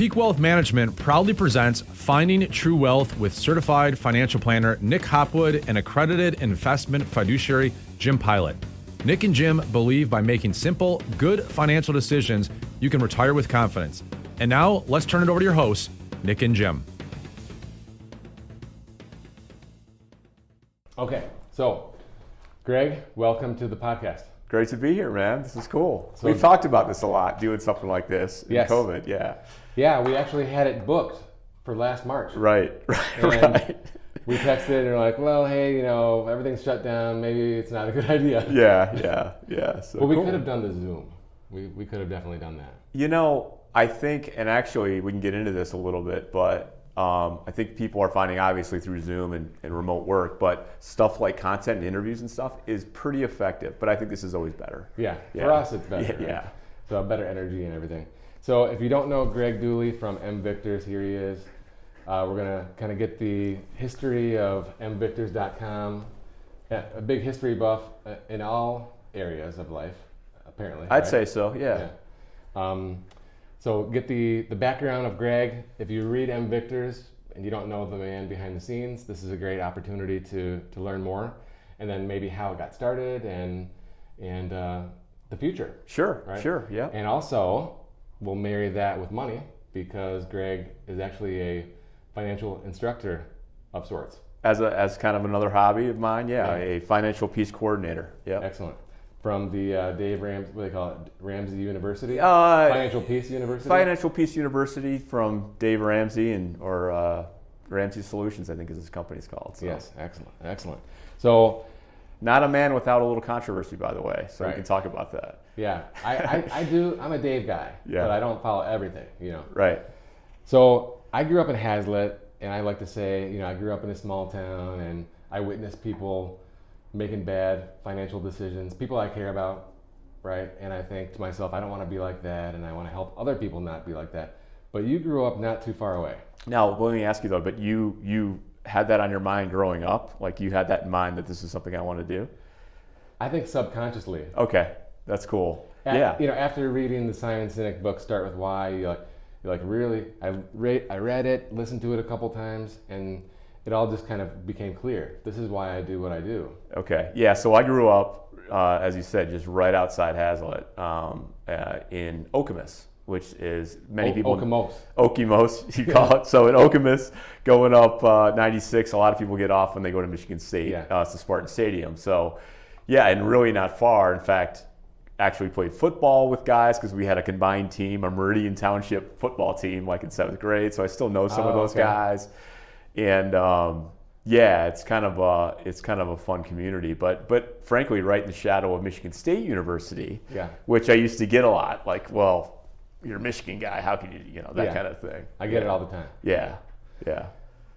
Peak Wealth Management proudly presents Finding True Wealth with certified financial planner Nick Hopwood and accredited investment fiduciary Jim Pilot. Nick and Jim believe by making simple, good financial decisions, you can retire with confidence. And now let's turn it over to your hosts, Nick and Jim. Okay, so Greg, welcome to the podcast. Great to be here, man. This is cool. So we've talked about this a lot, doing something like this in COVID. Yeah, we actually had it booked for last March. Right. We texted and we're like, well, hey, everything's shut down. Maybe it's not a good idea. Yeah. So well, we could have done the Zoom. We could have definitely done that. I think, and actually we can get into this a little bit, but I think people are finding, obviously through Zoom and remote work, but stuff like content and interviews and stuff is pretty effective. But I think this is always better. Yeah. For us it's better. Yeah. Right? So better energy and everything. So if you don't know Greg Dooley from MVictors, here he is. We're going to kind of get the history of MVictors.com. Yeah, a big history buff in all areas of life, apparently. I'd say so, yeah. So get the background of Greg. If you read MVictors and you don't know the man behind the scenes, this is a great opportunity to learn more, and then maybe how it got started and the future. Sure, right? Sure, yeah. And also, we'll marry that with money because Greg is actually a financial instructor of sorts. As kind of another hobby of mine, a financial peace coordinator. Yeah. Excellent. From the Dave Ramsey, what do they call it? Ramsey University? Financial Peace University? Financial Peace University from Dave Ramsey or Ramsey Solutions, I think is his company's called. So. Yes, excellent. So, not a man without a little controversy, by the way, so right. We can talk about that. Yeah, I do. I'm a Dave guy, but I don't follow everything, Right. So I grew up in Hazlitt, and I like to say, I grew up in a small town, and I witnessed people making bad financial decisions, people I care about, right? And I think to myself, I don't want to be like that, and I want to help other people not be like that. But you grew up not too far away. Now, let me ask you though, but you had that on your mind growing up? Like you had that in mind that this is something I want to do? I think subconsciously. Okay, that's cool. After reading the Simon Sinek book, Start With Why, you're like really, I read it, listened to it a couple times, and it all just kind of became clear. This is why I do what I do. Okay. Yeah. So I grew up, as you said, just right outside Hazlitt, in Okemos, which is many people. Okemos, you call it. So in Okemos, going up 96, a lot of people get off when they go to Michigan State. It's the Spartan Stadium. So, yeah, and really not far. In fact, actually played football with guys because we had a combined team, a Meridian Township football team, like in 7th grade. So I still know some of those guys. And it's kind of a fun community, but frankly, right in the shadow of Michigan State University, which I used to get a lot. Like, well, you're a Michigan guy, how can you, that kind of thing. I get it all the time. Yeah.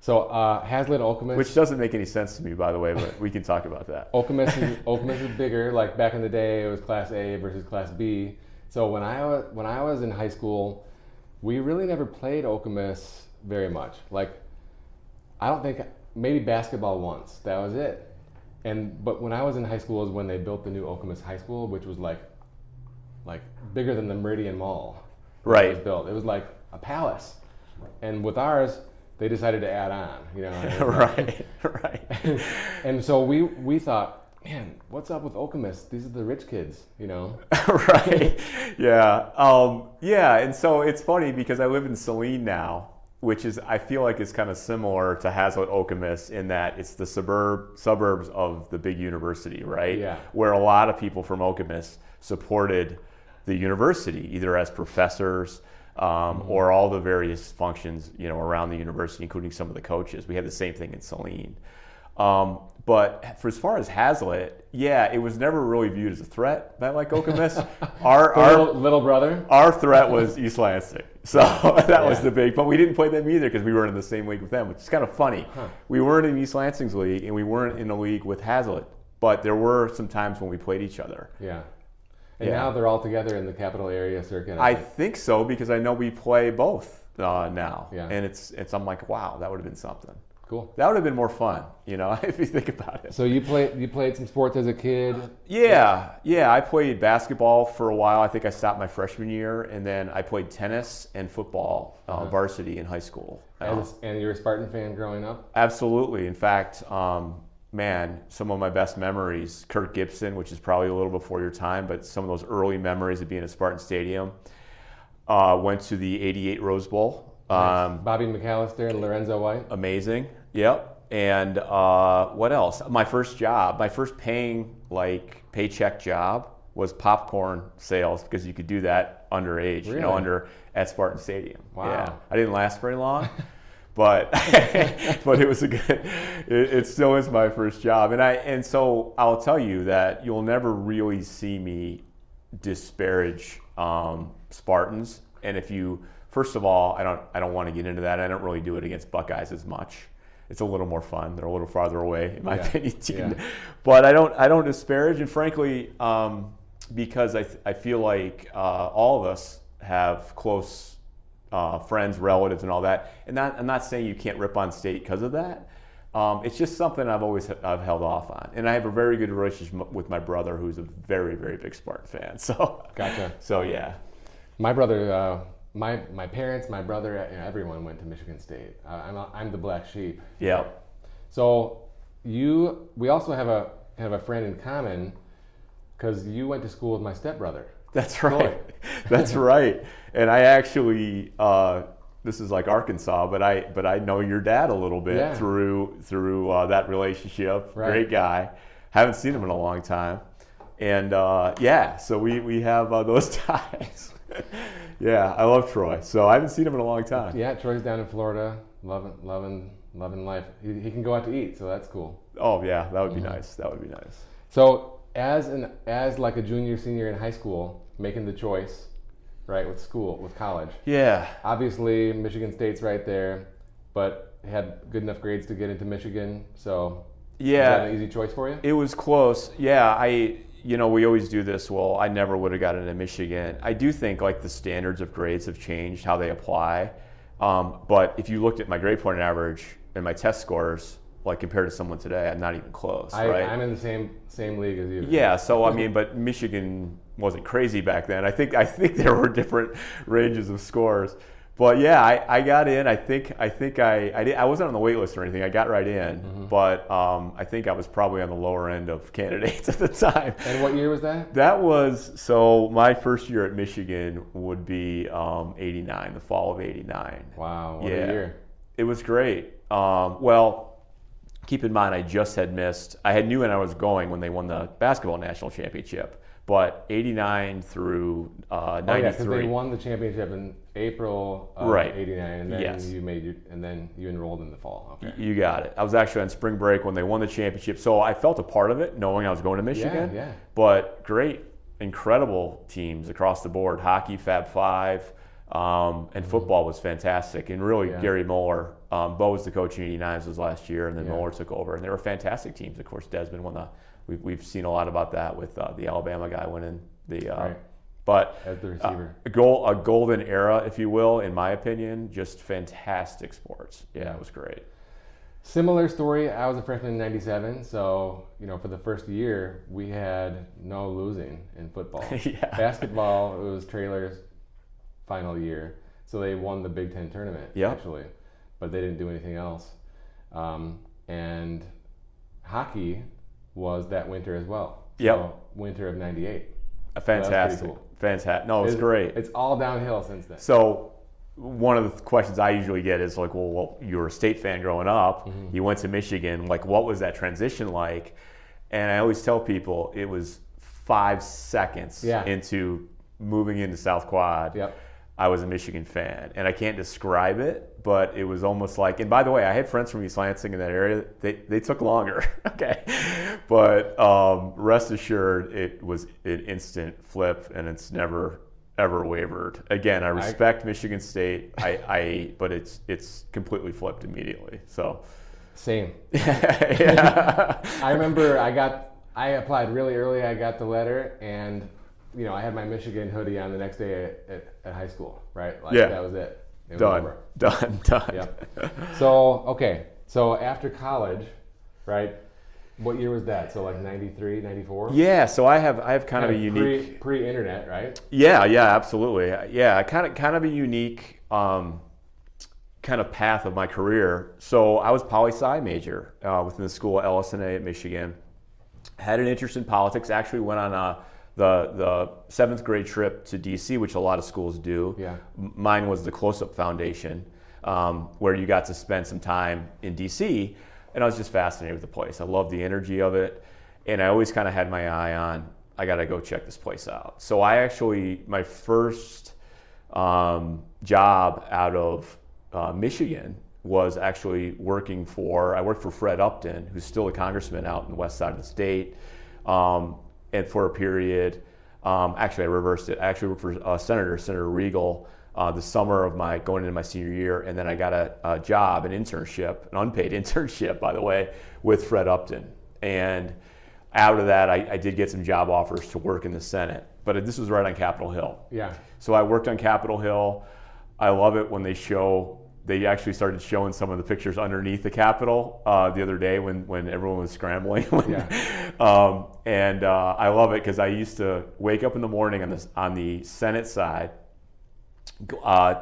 So Hazlitt, Okemos, which doesn't make any sense to me, by the way, but we can talk about that. Okemos is bigger. Like back in the day, it was Class A versus Class B. So when I was in high school, we really never played Okemos very much. Like, I don't think, maybe basketball once. That was it. But when I was in high school is when they built the new Okemos High School, which was like bigger than the Meridian Mall. Right. It was built. It was like a palace. And with ours, they decided to add on. Right. And so we thought, man, what's up with Okemos? These are the rich kids, Right. Yeah. And so it's funny because I live in Saline now, which is, I feel like it's kind of similar to Hazlitt Okemos in that it's the suburbs of the big university, right? Yeah. Where a lot of people from Okemos supported the university, either as professors or all the various functions, around the university, including some of the coaches. We had the same thing in Saline. But for as far as Hazlitt, it was never really viewed as a threat by like Okemos. Our little brother. Our threat was East Lansing, so that was the big. But we didn't play them either because we weren't in the same league with them, which is kind of funny. We weren't in East Lansing's league, and we weren't in a league with Hazlitt. But there were some times when we played each other. Yeah. And now they're all together in the capital area circuit. I think so because I know we play both now. Yeah. And it's I'm like, wow, that would have been something. Cool. That would have been more fun, if you think about it. So you played some sports as a kid? Yeah. I played basketball for a while. I think I stopped my freshman year, and then I played tennis and football varsity in high school. And you were a Spartan fan growing up? Absolutely. In fact, some of my best memories, Kirk Gibson, which is probably a little before your time, but some of those early memories of being at Spartan Stadium. Went to the '88 Rose Bowl. Nice. Bobby McAllister and Lorenzo White. Amazing. Yep. And what else? My first paying paycheck job was popcorn sales, because you could do that underage, Really? at Spartan Stadium. Wow. Yeah. I didn't last very long, but but it was it still is my first job. And so I'll tell you that you'll never really see me disparage Spartans. And first of all, I don't want to get into that. I don't really do it against Buckeyes as much. It's a little more fun. They're a little farther away, in my opinion. Yeah. But I don't disparage, and frankly, because I feel like all of us have close friends, relatives, and all that. And I'm not saying you can't rip on state because of that. It's just something I've held off on, and I have a very good relationship with my brother, who's a very, very big Spartan fan. So gotcha. So yeah. My brother, my parents, my brother, everyone went to Michigan State. I'm the black sheep. Yeah. So we also have a friend in common, because you went to school with my stepbrother. That's right. That's right. And I actually, this is like Arkansas, but I know your dad a little bit through that relationship. Right. Great guy. Haven't seen him in a long time. And so we have those ties. Yeah, I love Troy. So I haven't seen him in a long time. Yeah, Troy's down in Florida, loving life. He can go out to eat, so that's cool. Oh yeah, that would be nice. That would be nice. So as like a junior, senior in high school, making the choice, right, with college. Yeah. Obviously, Michigan State's right there, but had good enough grades to get into Michigan. So yeah, was that an easy choice for you? It was close. Yeah, we always do this. Well, I never would have gotten into Michigan. I do think the standards of grades have changed, how they apply. But if you looked at my grade point average and my test scores, compared to someone today, I'm not even close. Right? I'm in the same league as you. Yeah. So but Michigan wasn't crazy back then. I think there were different ranges of scores. But yeah, I got in. I think I wasn't on the wait list or anything. I got right in, but I think I was probably on the lower end of candidates at the time. And what year was that? That was my first year at Michigan would be '89, the fall of '89. Wow, what a year! It was great. Well, keep in mind I just had missed. I knew when I was going when they won the basketball national championship. But '89 through '93. Oh yeah, because they won the championship in April of '89, and then you enrolled in the fall. Okay. You got it. I was actually on spring break when they won the championship, so I felt a part of it, knowing I was going to Michigan. Yeah. But great, incredible teams across the board: hockey, Fab Five, and football was fantastic. And really, Gary Mueller, Bo was the coach in '89, was last year, and then Mueller took over, and they were fantastic teams. Of course, Desmond won the. We've seen a lot about that with the Alabama guy winning the, but as the receiver, a golden era, if you will, in my opinion. Just fantastic sports. Yeah, it was great. Similar story. I was a freshman in '97, so for the first year we had no losing in football. Basketball, it was Traylor's final year, so they won the Big Ten tournament actually, but they didn't do anything else. And hockey was that winter as well. So winter of '98. Fantastic. So cool. Fantastic. No, it's great. It's all downhill since then. So one of the questions I usually get is well, you were a state fan growing up. You went to Michigan. What was that transition like? And I always tell people it was 5 seconds into moving into South Quad. I was a Michigan fan, and I can't describe it, but it was almost like. And by the way, I had friends from East Lansing in that area. They took longer, okay, but rest assured, it was an instant flip, and it's never ever wavered. Again, I respect Michigan State, but it's completely flipped immediately. So, same. I remember I applied really early. I got the letter and. I had my Michigan hoodie on the next day at high school, right? That was it. It was Done. over. Done. Yep. So, okay. So after college, right? What year was that? So like 93, 94? Yeah, so I have kind of a unique pre-internet, right? Yeah, absolutely. Yeah, kind of a unique kind of path of my career. So I was poli-sci major within the school at LSNA at Michigan. Had an interest in politics. Actually went on the 7th grade trip to DC, which a lot of schools do. Yeah. Mine was the Close-Up Foundation, where you got to spend some time in DC. And I was just fascinated with the place. I loved the energy of it. And I always kind of had my eye on, I got to go check this place out. So my first job out of Michigan was actually working for Fred Upton, who's still a congressman out in the west side of the state. And for a period, actually I reversed it. I actually worked for Senator Regal, the summer of going into my senior year, and then I got a job, an internship, an unpaid internship, by the way, with Fred Upton. And out of that, I did get some job offers to work in the Senate, but this was right on Capitol Hill. Yeah. So I worked on Capitol Hill. I love it when they actually started showing some of the pictures underneath the Capitol the other day when everyone was scrambling. And I love it because I used to wake up in the morning on the Senate side,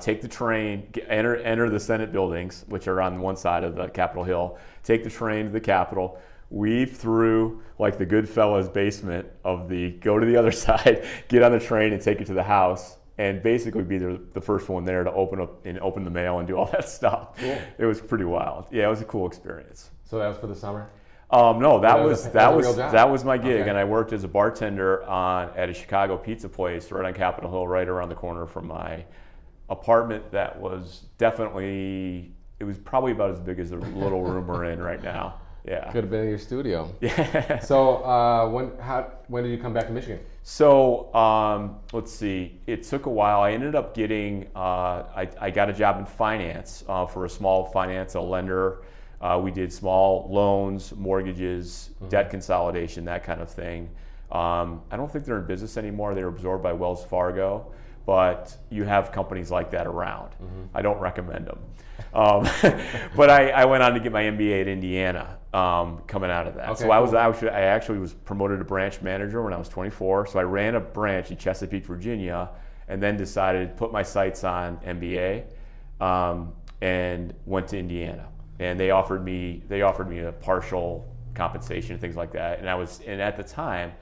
take the train, enter the Senate buildings, which are on one side of the Capitol Hill, take the train to the Capitol, weave through like the Goodfellas basement go to the other side, get on the train and take it to the House, and basically be the first one there to open the mail and do all that stuff. Cool. It was pretty wild. Yeah, it was a cool experience. So that was for the summer? No, that was my gig, okay. And I worked as a bartender at a Chicago pizza place right on Capitol Hill, right around the corner from my apartment. That was it was probably about as big as the little room we're in right now. Yeah, could have been in your studio. Yeah. So when did you come back to Michigan? So let's see. It took a while. I ended up getting I got a job in finance for a small financial lender. We did small loans, mortgages, debt consolidation, that kind of thing. I don't think they're in business anymore. They were absorbed by Wells Fargo, but you have companies like that around. I don't recommend them. But I went on to get my MBA at Indiana coming out of that. Okay, so I actually was promoted to branch manager when I was 24. So I ran a branch in Chesapeake, Virginia, and then decided to put my sights on MBA and went to Indiana. And they offered me a partial compensation and things like that. And at the time,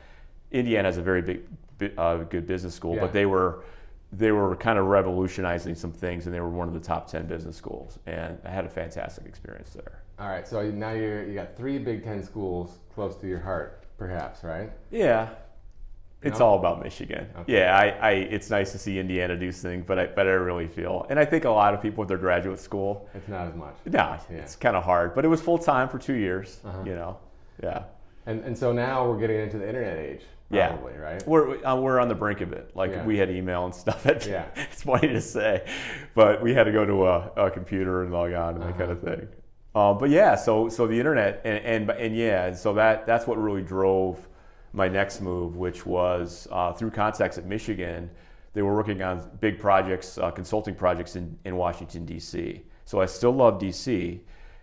Indiana has a very good business school, yeah. But they were kind of revolutionizing some things, and they were one of the top 10 business schools. And I had a fantastic experience there. All right, so now you got 3 Big Ten schools close to your heart, perhaps, right? Yeah. It's all about Michigan. Okay. Yeah, it's nice to see Indiana do things, but I really feel, and I think a lot of people with their graduate school, it's not as much. No, yeah. It's kind of hard, but it was full time for 2 years. Yeah. And so now we're getting into the internet age. Probably, yeah. Right. We're on the brink of it. Like we had email and stuff. Yeah. It's funny to say, but we had to go to a computer and log on and that kind of thing. But yeah, so the internet and so that's what really drove my next move, which was through contacts at Michigan. They were working on big projects, consulting projects in Washington, D.C. So I still love D.C.,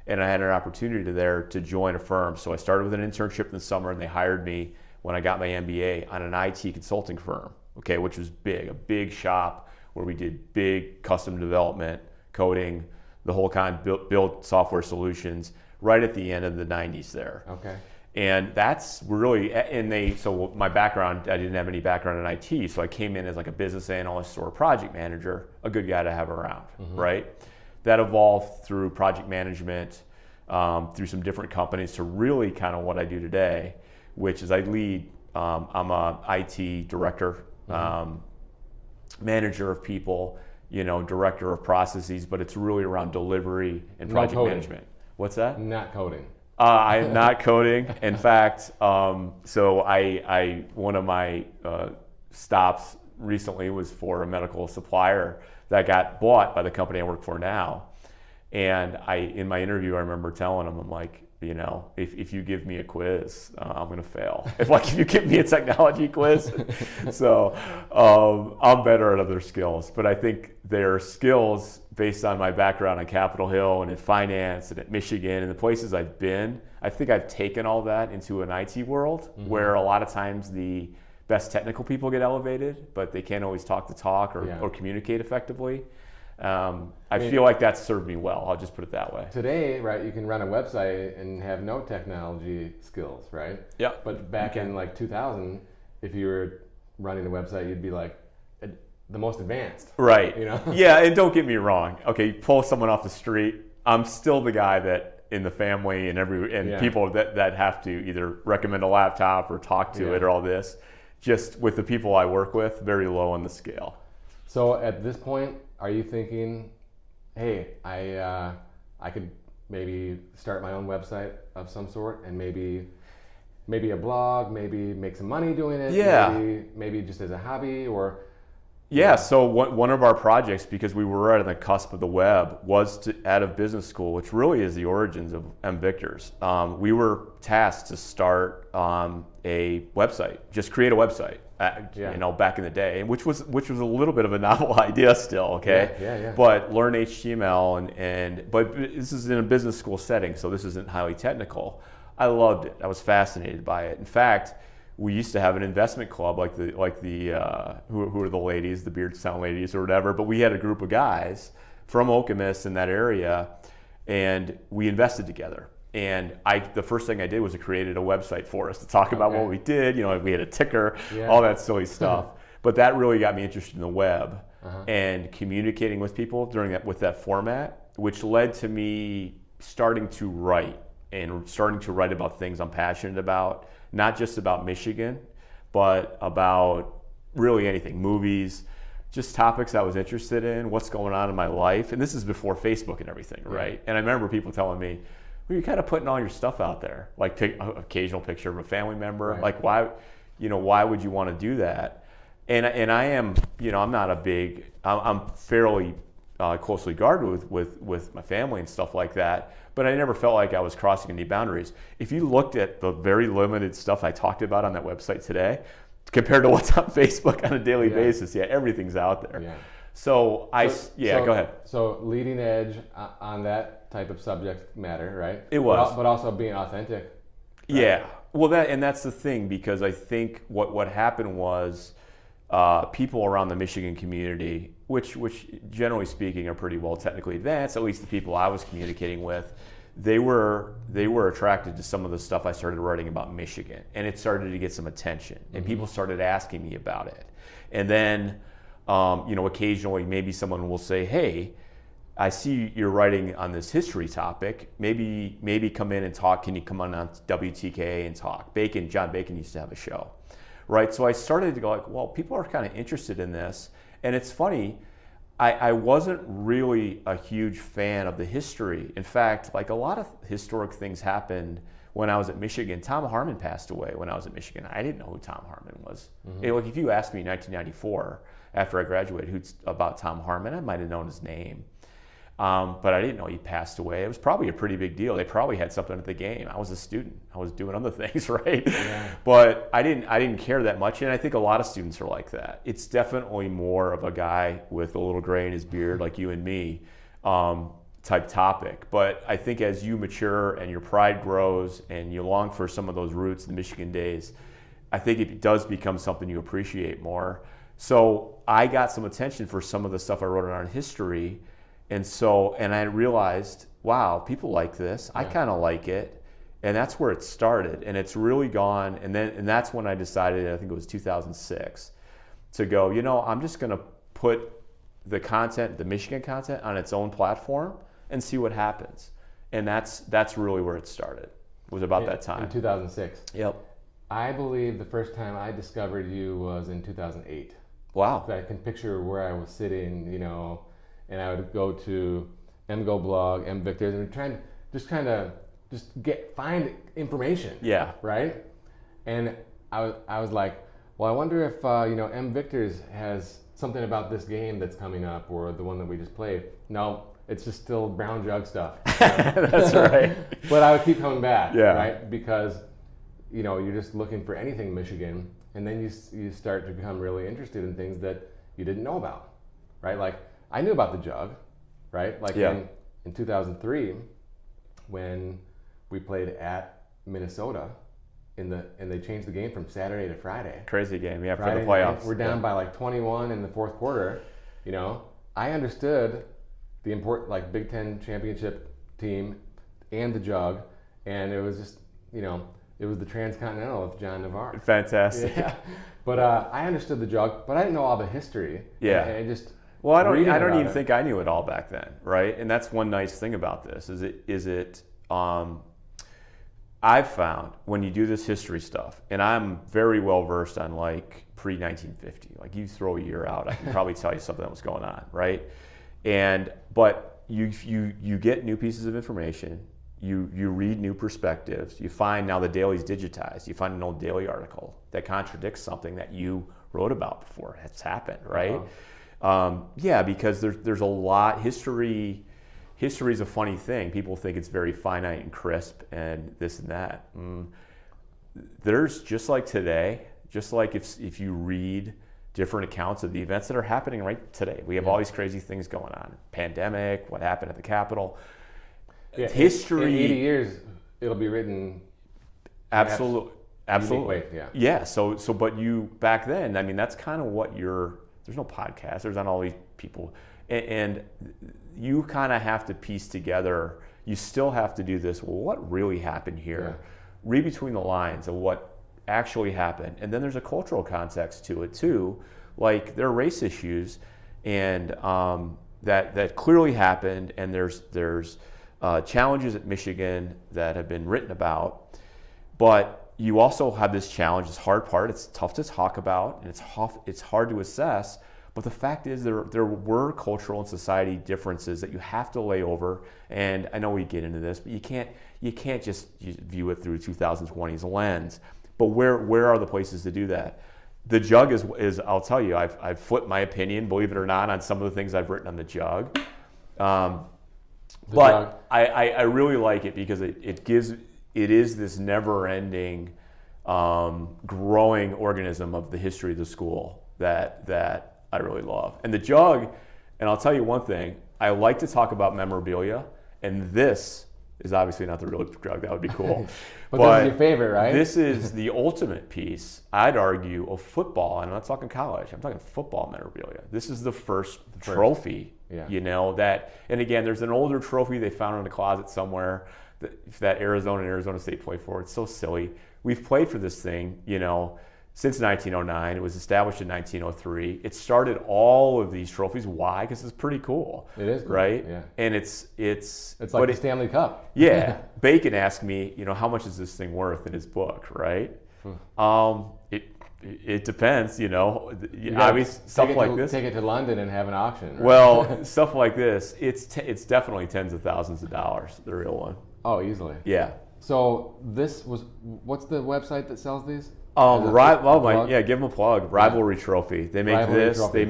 and I had an opportunity there to join a firm. So I started with an internship in the summer, and they hired me when I got my MBA on an IT consulting firm, which was big, a big shop where we did big custom development, coding, the whole kind, built software solutions right at the end of the 90s there. Okay. And that's really, so my background, I didn't have any background in IT, so I came in as like a business analyst or a project manager, a good guy to have around, right? That evolved through project management, through some different companies to really kind of what I do today, which is I lead, I'm a IT director, manager of people, director of processes, but it's really around delivery and project management. What's that? Not coding. I'm not coding. In fact, so I one of my stops recently was for a medical supplier that got bought by the company I work for now. And in my interview, I remember telling them, I'm like, if you give me a quiz, I'm going to fail. If you give me a technology quiz, so I'm better at other skills. But I think there are skills based on my background on Capitol Hill and in finance and at Michigan and the places I've been. I think I've taken all that into an IT world where a lot of times the best technical people get elevated, but they can't always talk the talk or communicate effectively. I feel like that's served me well. I'll just put it that way. Today, right, you can run a website and have no technology skills, right? Yeah. But back in like 2000, if you were running a website, you'd be like the most advanced. Right. You know? Yeah, and don't get me wrong. Okay, you pull someone off the street, I'm still the guy that in the family and people that have to either recommend a laptop or talk to it or all this. Just with the people I work with, very low on the scale. So at this point, are you thinking, hey, I could maybe start my own website of some sort and maybe a blog, maybe make some money doing it, maybe just as a hobby or... Yeah, so one of our projects, because we were right on the cusp of the web, was out of business school, which really is the origins of MVictors. We were tasked to start a website, just create a website, back in the day, which was a little bit of a novel idea still, okay? Yeah. But learn HTML but this is in a business school setting, so this isn't highly technical. I loved it. I was fascinated by it. In fact, we used to have an investment club like the who are the ladies, the Beardstown ladies or whatever, but we had a group of guys from Okemos in that area, and we invested together. And the first thing I did was I created a website for us to talk about what we did. We had a ticker, all that silly stuff. But that really got me interested in the web and communicating with people with that format, which led to me starting to write about things I'm passionate about. Not just about Michigan, but about really anything, movies, just topics I was interested in, what's going on in my life. And this is before Facebook and everything, right? And I remember people telling me, well, you're kind of putting all your stuff out there, like occasional picture of a family member. Right. Like why would you want to do that? And I am, I'm not I'm fairly closely guarded with my family and stuff like that. But I never felt like I was crossing any boundaries. If you looked at the very limited stuff I talked about on that website today, compared to what's on Facebook on a daily basis, everything's out there. Yeah. So go ahead. So leading edge on that type of subject matter, right? It was. But also being authentic. Right? Yeah. Well, that's the thing, because I think what happened was people around the Michigan community, which generally speaking are pretty well technically advanced, at least the people I was communicating with, they were attracted to some of the stuff I started writing about Michigan, and it started to get some attention, and people started asking me about it. And then, occasionally maybe someone will say, hey, I see you're writing on this history topic. Maybe come in and talk. Can you come on WTK and talk? John Bacon used to have a show. Right, so I started to go like, well, people are kind of interested in this. And it's funny, I wasn't really a huge fan of the history. In fact, like a lot of historic things happened when I was at Michigan. Tom Harmon passed away when I was at Michigan. I didn't know who Tom Harmon was. Like if you asked me in 1994, after I graduated, about Tom Harmon, I might have known his name. But I didn't know he passed away. It was probably a pretty big deal. They probably had something at the game. I was a student. I was doing other things, right? Yeah. But I didn't care that much, and I think a lot of students are like that. It's definitely more of a guy with a little gray in his beard, like you and me, type topic. But I think as you mature and your pride grows and you long for some of those roots in the Michigan days, I think it does become something you appreciate more. So I got some attention for some of the stuff I wrote on history. And I realized, wow, people like this. I kind of like it. And that's where it started. And it's really gone. And that's when I decided, I think it was 2006, to go, I'm just going to put the Michigan content on its own platform and see what happens. And that's really where it started. It was about that time. In 2006. Yep. I believe the first time I discovered you was in 2008. Wow. So I can picture where I was sitting, and I would go to MGoBlog, MVictors, and trying to find information. Yeah. Right? And I was like, Well, I wonder if MVictors has something about this game that's coming up, or the one that we just played. No, it's just still brown jug stuff. That's right. But I would keep coming back, Yeah. right? Because you're just looking for anything Michigan, and then you start to become really interested in things that you didn't know about, right? Like I knew about the jug, right? Like in 2003, when we played at Minnesota. And they changed the game from Saturday to Friday. Crazy game, yeah, Friday for the playoffs. Night, we're down by like 21 in the fourth quarter. I understood the like Big Ten championship team and the jug, and it was just it was the transcontinental of John Navarre. Fantastic. Yeah, but I understood the jug, but I didn't know all the history. Yeah, and I just I don't even think I knew it all back then, right? And that's one nice thing about this is I've found when you do this history stuff, and I'm very well versed on like pre-1950. Like you throw a year out, I can probably tell you something that was going on, right? But you get new pieces of information, you read new perspectives, you find now the daily's digitized, you find an old daily article that contradicts something that you wrote about before. It's happened, right? Yeah, because there's a lot history. History is a funny thing. People think it's very finite and crisp and this and that. There's just like today, just like if you read different accounts of the events that are happening right today. We have all these crazy things going on. Pandemic, what happened at the Capitol. Yeah, History. In 80 years, it'll be written. Absolutely. Way, yeah. Yeah. So, but you back then, I mean, that's kind of what there's no podcast. There's not all these people. And you kind of have to piece together, you still have to do this, well, what really happened here? Yeah. Read between the lines of what actually happened. And then there's a cultural context to it too. Like there are race issues and that clearly happened, and there's challenges at Michigan that have been written about. But you also have this challenge, this hard part, it's tough to talk about, and it's hard to assess. But the fact is there were cultural and society differences that you have to lay over. And I know we get into this, but you can't just view it through 2020's lens. But where are the places to do that? The jug is I'll tell you, I've flipped my opinion, believe it or not, on some of the things I've written on the jug. But I really like it because it is this never-ending growing organism of the history of the school that I really love. And the jug, and I'll tell you one thing, I like to talk about memorabilia, and this is obviously not the real jug, that would be cool. but this is your favorite, right? This is the ultimate piece, I'd argue, of football, and I'm not talking college, I'm talking football memorabilia. This is the first trophy, that, and again, there's an older trophy they found in a closet somewhere that Arizona and Arizona State played for. It's so silly. We've played for this thing, since 1909. It was established in 1903. It started all of these trophies. Why? Because it's pretty cool. It is cool. Right? Yeah. And it's like the Stanley Cup. Yeah. Bacon asked me, how much is this thing worth in his book, right? It depends, stuff like this. Take it to London and have an auction. Right? Well, stuff like this, it's definitely tens of thousands of dollars, the real one. Oh, easily. Yeah. So what's the website that sells these? Give them a plug. Rivalry Trophy. They make Trophy.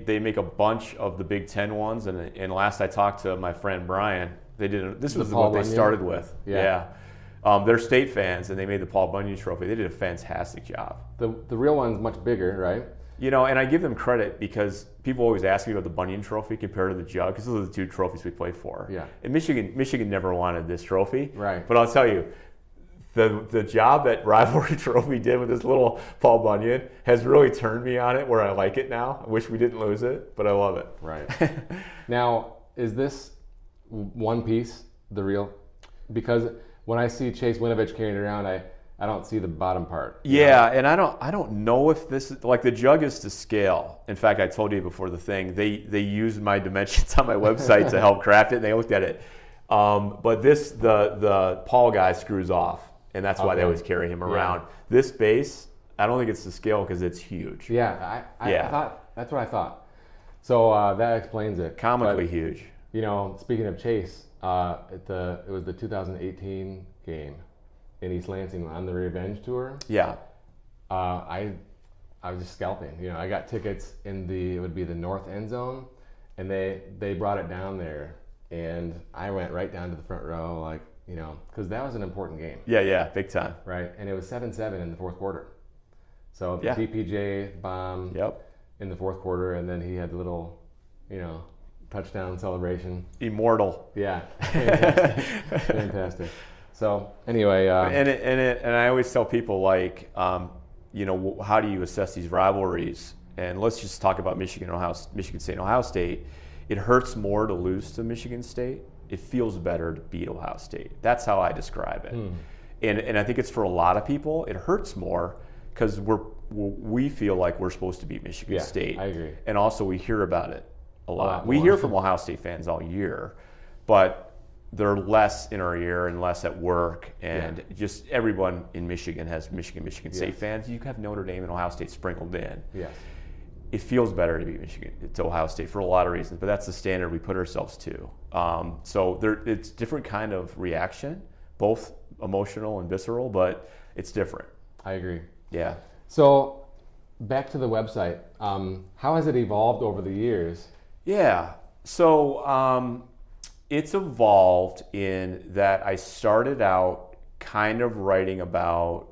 They make a bunch of the Big Ten ones, and last I talked to my friend Brian, this was what they started with. Yeah. They're state fans, and they made the Paul Bunyan Trophy. They did a fantastic job. The real one's much bigger, right? And I give them credit because people always ask me about the Bunyan Trophy compared to the jug, because those are the two trophies we played for. Yeah. And Michigan never wanted this trophy. Right. But I'll tell you, the job that Rivalry Trophy did with this little Paul Bunyan has really turned me on it, where I like it now. I wish we didn't lose it, but I love it. Right. Now, is this one piece the real? Because when I see Chase Winovich carrying it around, I don't see the bottom part. Yeah, and I don't know if this is, like, the jug is to scale. In fact, I told you before the thing, they used my dimensions on my website to help craft it, and they looked at it. But the Paul guy screws off, and that's why they always carry him around. Yeah. This base, I don't think it's to scale because it's huge. Yeah, I thought, that's what I thought. So that explains it. Comically huge. Speaking of Chase, it was the 2018 game in East Lansing on the Revenge Tour. Yeah. I I was just scalping. You know, I got tickets in it would be the north end zone, and they brought it down there, and I went right down to the front row, like, you know, because that was an important game. Yeah, big time. Right, and it was 7-7 in the fourth quarter. So the DPJ bomb in the fourth quarter, and then he had the little, you know, touchdown celebration. Immortal. Yeah, fantastic. Fantastic. So anyway, and I always tell people, like, you know, how do you assess these rivalries? And let's just talk about Michigan State and Ohio State. It hurts more to lose to Michigan State. It feels better to beat Ohio State. That's how I describe it. And I think it's for a lot of people. It hurts more because we feel like we're supposed to beat Michigan State. I agree. And also we hear about it a lot. We hear from Ohio State fans all year, but they're less in our ear and less at work. And just everyone in Michigan has Michigan State fans. You have Notre Dame and Ohio State sprinkled in. Yes. It feels better to beat Ohio State for a lot of reasons, but that's the standard we put ourselves to. So it's different kind of reaction, both emotional and visceral, but it's different. I agree. Yeah. So back to the website. How has it evolved over the years? Yeah. So it's evolved in that I started out kind of writing about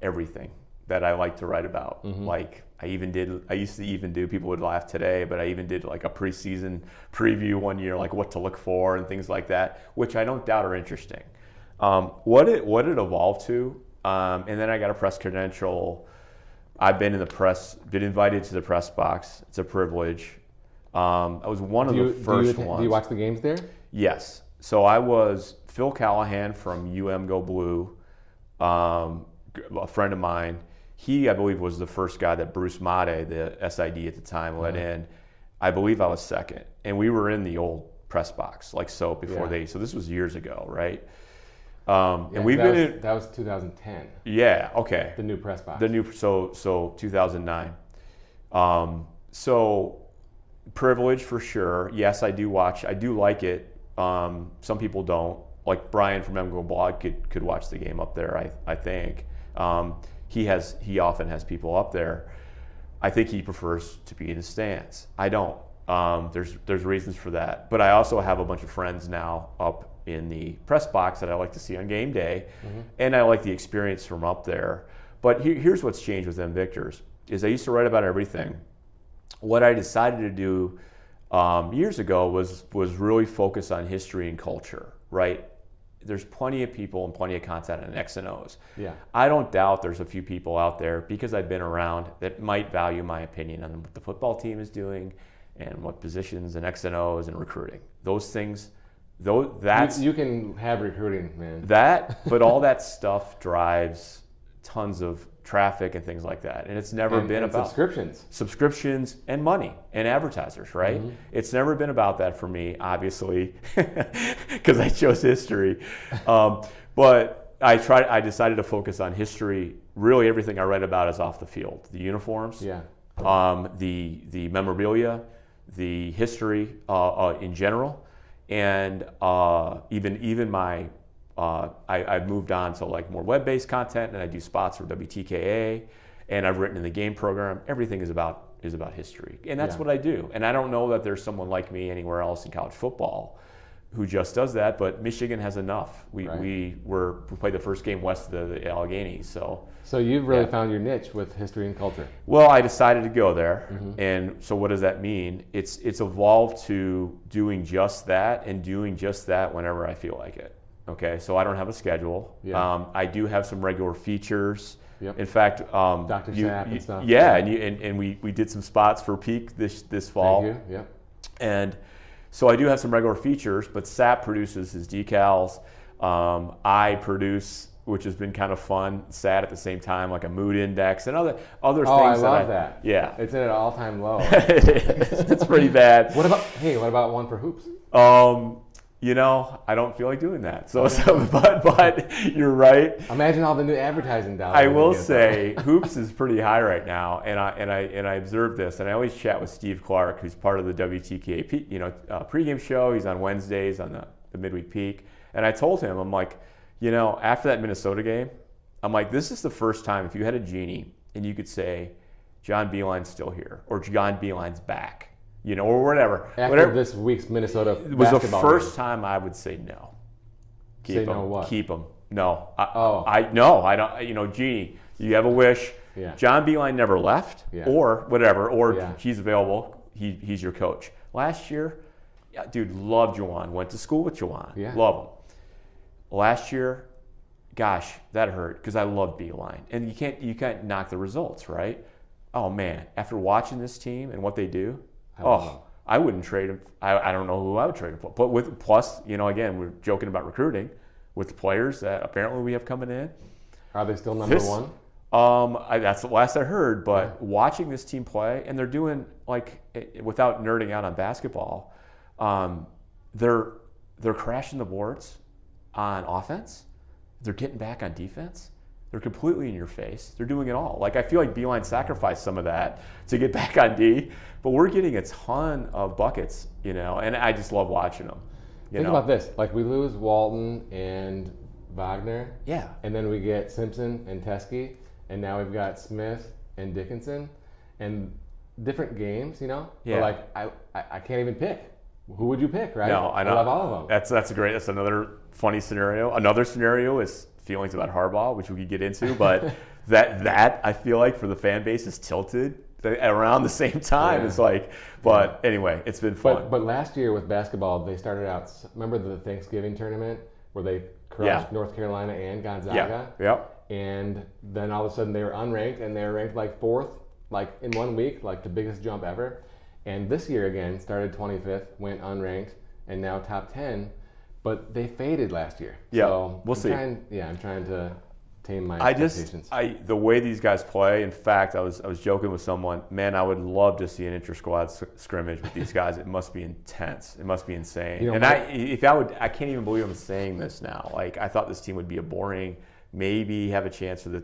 everything that I like to write about. Like I used to even do, people would laugh today, but I even did like a preseason preview one year, like what to look for and things like that, which I don't doubt are interesting. What it evolved to, and then I got a press credential. I've been in the press, been invited to the press box. It's a privilege. I was one of the first ones. Do you watch the games there? Yes. So I was Phil Callahan from Go Blue, a friend of mine. He, I believe, was the first guy that Bruce Made, the SID at the time, let in. I believe I was second. And we were in the old press box, like so, before so this was years ago, right? And we've been in... That was 2010. Yeah, okay. The new press box. So 2009. So privilege for sure. Yes, I do watch. I do like it. Some people don't. Like Brian from MGO Blog could watch the game up there, I think. He often has people up there. I think he prefers to be in the stands. I don't. There's reasons for that. But I also have a bunch of friends now up in the press box that I like to see on game day, and I like the experience from up there. But here's what's changed with MVictors, is I used to write about everything. What I decided to do years ago was really focus on history and culture, right? There's plenty of people and plenty of content on X and O's. Yeah. I don't doubt there's a few people out there, because I've been around, that might value my opinion on what the football team is doing and what positions and X and O's and recruiting. Those things, that's... You can have recruiting, man. But all that stuff drives tons of traffic and things like that. And it's never been about subscriptions and money and advertisers, right? It's never been about that for me, obviously, because I chose history. But I decided to focus on history. Really, everything I write about is off the field. The uniforms, the memorabilia, the history in general, and even my I've moved on to like more web-based content, and I do spots for WTKA, and I've written in the game program. Everything is about history, and that's what I do. And I don't know that there's someone like me anywhere else in college football who just does that, but Michigan has enough. We played the first game west of the Alleghenies, so you've really found your niche with history and culture. Well, I decided to go there, and so what does that mean? It's evolved to doing just that, and doing just that whenever I feel like it. Okay, so I don't have a schedule. I do have some regular features. In fact, Dr. Sapp and stuff. And we did some spots for Peak this fall. Thank you. And so I do have some regular features, but Sapp produces his decals. I produce, which has been kind of fun, sad at the same time, like a mood index and other things. I love that. Yeah, it's at an all-time low. It's pretty bad. What about one for hoops? I don't feel like doing that. But you're right. Imagine all the new advertising dollars. I will say hoops is pretty high right now, and I observed this, and I always chat with Steve Clark, who's part of the WTKA pregame show. He's on Wednesdays on the midweek peak, and I told him, I'm like, after that Minnesota game, I'm like, this is the first time, if you had a genie and you could say, John Beilein's still here, or John Beilein's back, or whatever. After this week's Minnesota basketball, it was the first game. time I would say no. Keep him. No what? Keep him. No. I don't. Jeannie, you have a wish. Yeah. John Beilein never left, or whatever, or he's available. He's your coach. Last year, dude, loved Juwan. Went to school with Juwan. Yeah. Love him. Last year, gosh, that hurt because I love Beilein, and you can't knock the results, right? Oh man, after watching this team and what they do, I wouldn't trade him. I don't know who I would trade him for. But with plus, again, we're joking about recruiting with the players that apparently we have coming in. Are they still number one? That's the last I heard. But watching this team play, and they're doing without nerding out on basketball, they're crashing the boards on offense. They're getting back on defense. They're completely in your face. They're doing it all. I feel like Beilein sacrificed some of that to get back on D, but we're getting a ton of buckets, and I just love watching them. Think about this. We lose Walton and Wagner. Yeah. And then we get Simpson and Teskey, and now we've got Smith and Dickinson, and different games, Yeah. But I can't even pick. Who would you pick, right? No, I know. I love all of them. That's another funny scenario. Another scenario is feelings about Harbaugh, which we could get into, but that I feel like for the fan base is tilted around the same time. Yeah. It's anyway, it's been fun. But last year with basketball, they started out. Remember the Thanksgiving tournament where they crushed North Carolina and Gonzaga? Yeah. Yep. And then all of a sudden they were unranked, and they were ranked fourth, in 1 week, the biggest jump ever. And this year again, started 25th, went unranked, and now top 10. But they faded last year. Yeah, so we'll see. I'm trying to tame my expectations. The way these guys play. In fact, I was joking with someone. Man, I would love to see an inter-squad scrimmage with these guys. It must be intense. It must be insane. I can't even believe I'm saying this now. I thought this team would be a boring, maybe have a chance for the,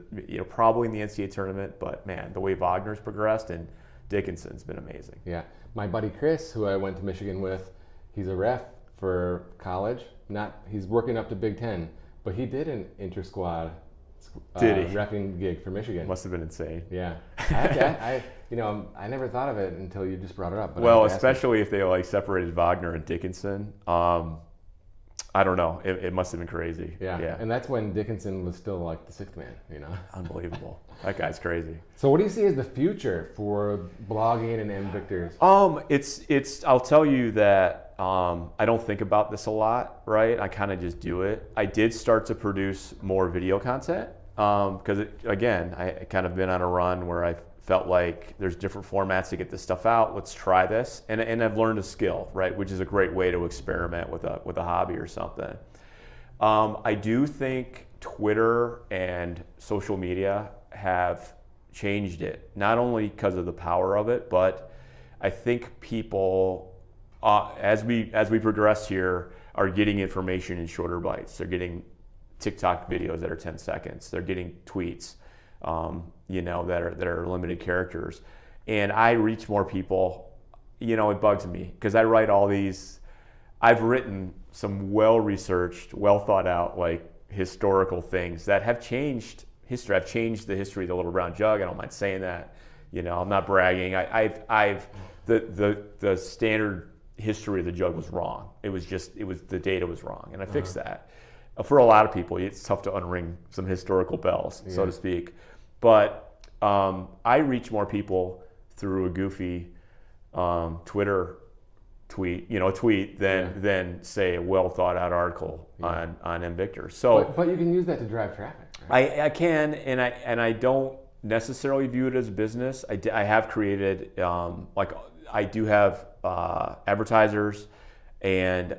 probably in the NCAA tournament. But man, the way Wagner's progressed and Dickinson's been amazing. Yeah, my buddy Chris, who I went to Michigan with, he's a ref for college. He's working up to Big Ten, but he did an inter-squad reffing gig for Michigan. Must have been insane. Yeah, I never thought of it until you just brought it up. But especially if they separated Wagner and Dickinson. I don't know. It must have been crazy. Yeah. And that's when Dickinson was still the sixth man, Unbelievable. That guy's crazy. So what do you see as the future for blogging and MVictors? I'll tell you that I don't think about this a lot, right? I kind of just do it. I did start to produce more video content because, again, I kind of been on a run where I felt like there's different formats to get this stuff out. Let's try this. And I've learned a skill, right? Which is a great way to experiment with a hobby or something. I do think Twitter and social media have changed it, not only because of the power of it, but I think people, as we progress here, are getting information in shorter bites. They're getting TikTok videos that are 10 seconds. They're getting tweets. That are limited characters, and I reach more people. It bugs me because I write all these. I've written some well-researched, well-thought-out, historical things that have changed history. I've changed the history of the Little Brown Jug. I don't mind saying that. I'm not bragging. The standard history of the jug was wrong. The data was wrong, and I fixed that. For a lot of people, it's tough to unring some historical bells, so to speak. But I reach more people through a goofy Twitter tweet, than say a well thought out article on MVictors. So, but you can use that to drive traffic. Right? I can, and I don't necessarily view it as business. I have created I do have advertisers, and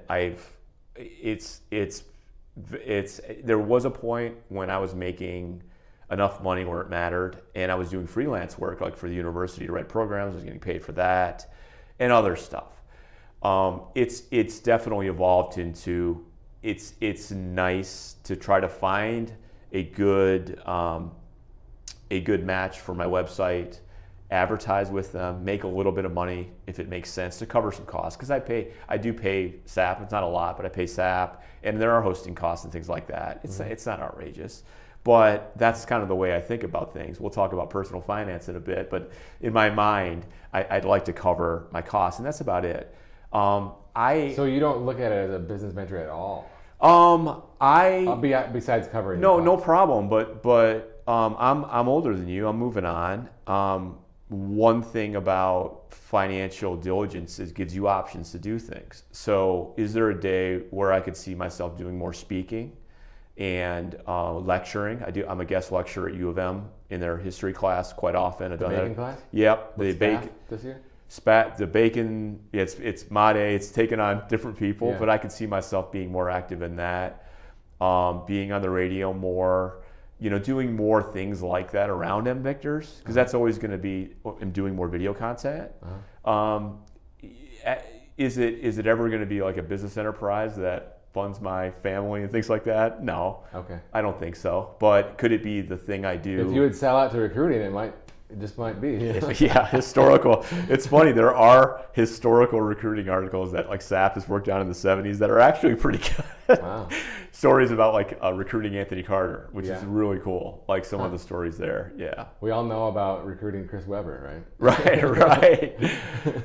there was a point when I was making enough money where it mattered, and I was doing freelance work for the university to write programs. I was getting paid for that and other stuff. It's definitely evolved into it's nice to try to find a good match for my website, advertise with them, make a little bit of money if it makes sense to cover some costs, because I do pay SAP. It's not a lot, but I pay SAP, and there are hosting costs and things like that. It's not outrageous. But that's kind of the way I think about things. We'll talk about personal finance in a bit, but in my mind, I'd like to cover my costs, and that's about it. So you don't look at it as a business venture at all? Besides covering no problem. But I'm older than you. I'm moving on. One thing about financial diligence is it gives you options to do things. So is there a day where I could see myself doing more speaking and lecturing? I'm a guest lecturer at U of M in their history class quite often. The bacon class? Yep. What's the bacon this year? The bacon, it's my day. It's taken on different people, but I could see myself being more active in that, being on the radio more, doing more things like that around MVictors, because that's always going to be, I'm doing more video content. Is it ever going to be like a business enterprise that funds my family and things like that? No. Okay. I don't think so. But could it be the thing I do? If you would sell out to recruiting, it just might be. Yeah, historical. It's funny, there are historical recruiting articles that like SAP has worked on in the 70s that are actually pretty good. Wow. Stories about like recruiting Anthony Carter, which is really cool. Like some of the stories there. Yeah. We all know about recruiting Chris Webber, right?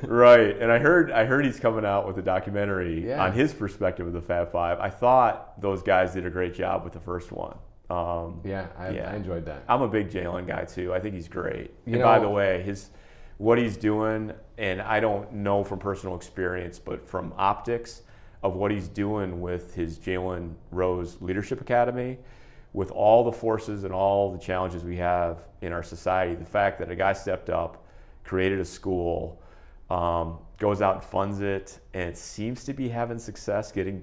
Right. And I heard he's coming out with a documentary on his perspective of the Fab Five. I thought those guys did a great job with the first one. I enjoyed that. I'm a big Jalen guy too. I think he's great. By the way, what he's doing, and I don't know from personal experience, but from optics of what he's doing with his Jalen Rose Leadership Academy, with all the forces and all the challenges we have in our society, the fact that a guy stepped up, created a school, goes out and funds it, and it seems to be having success getting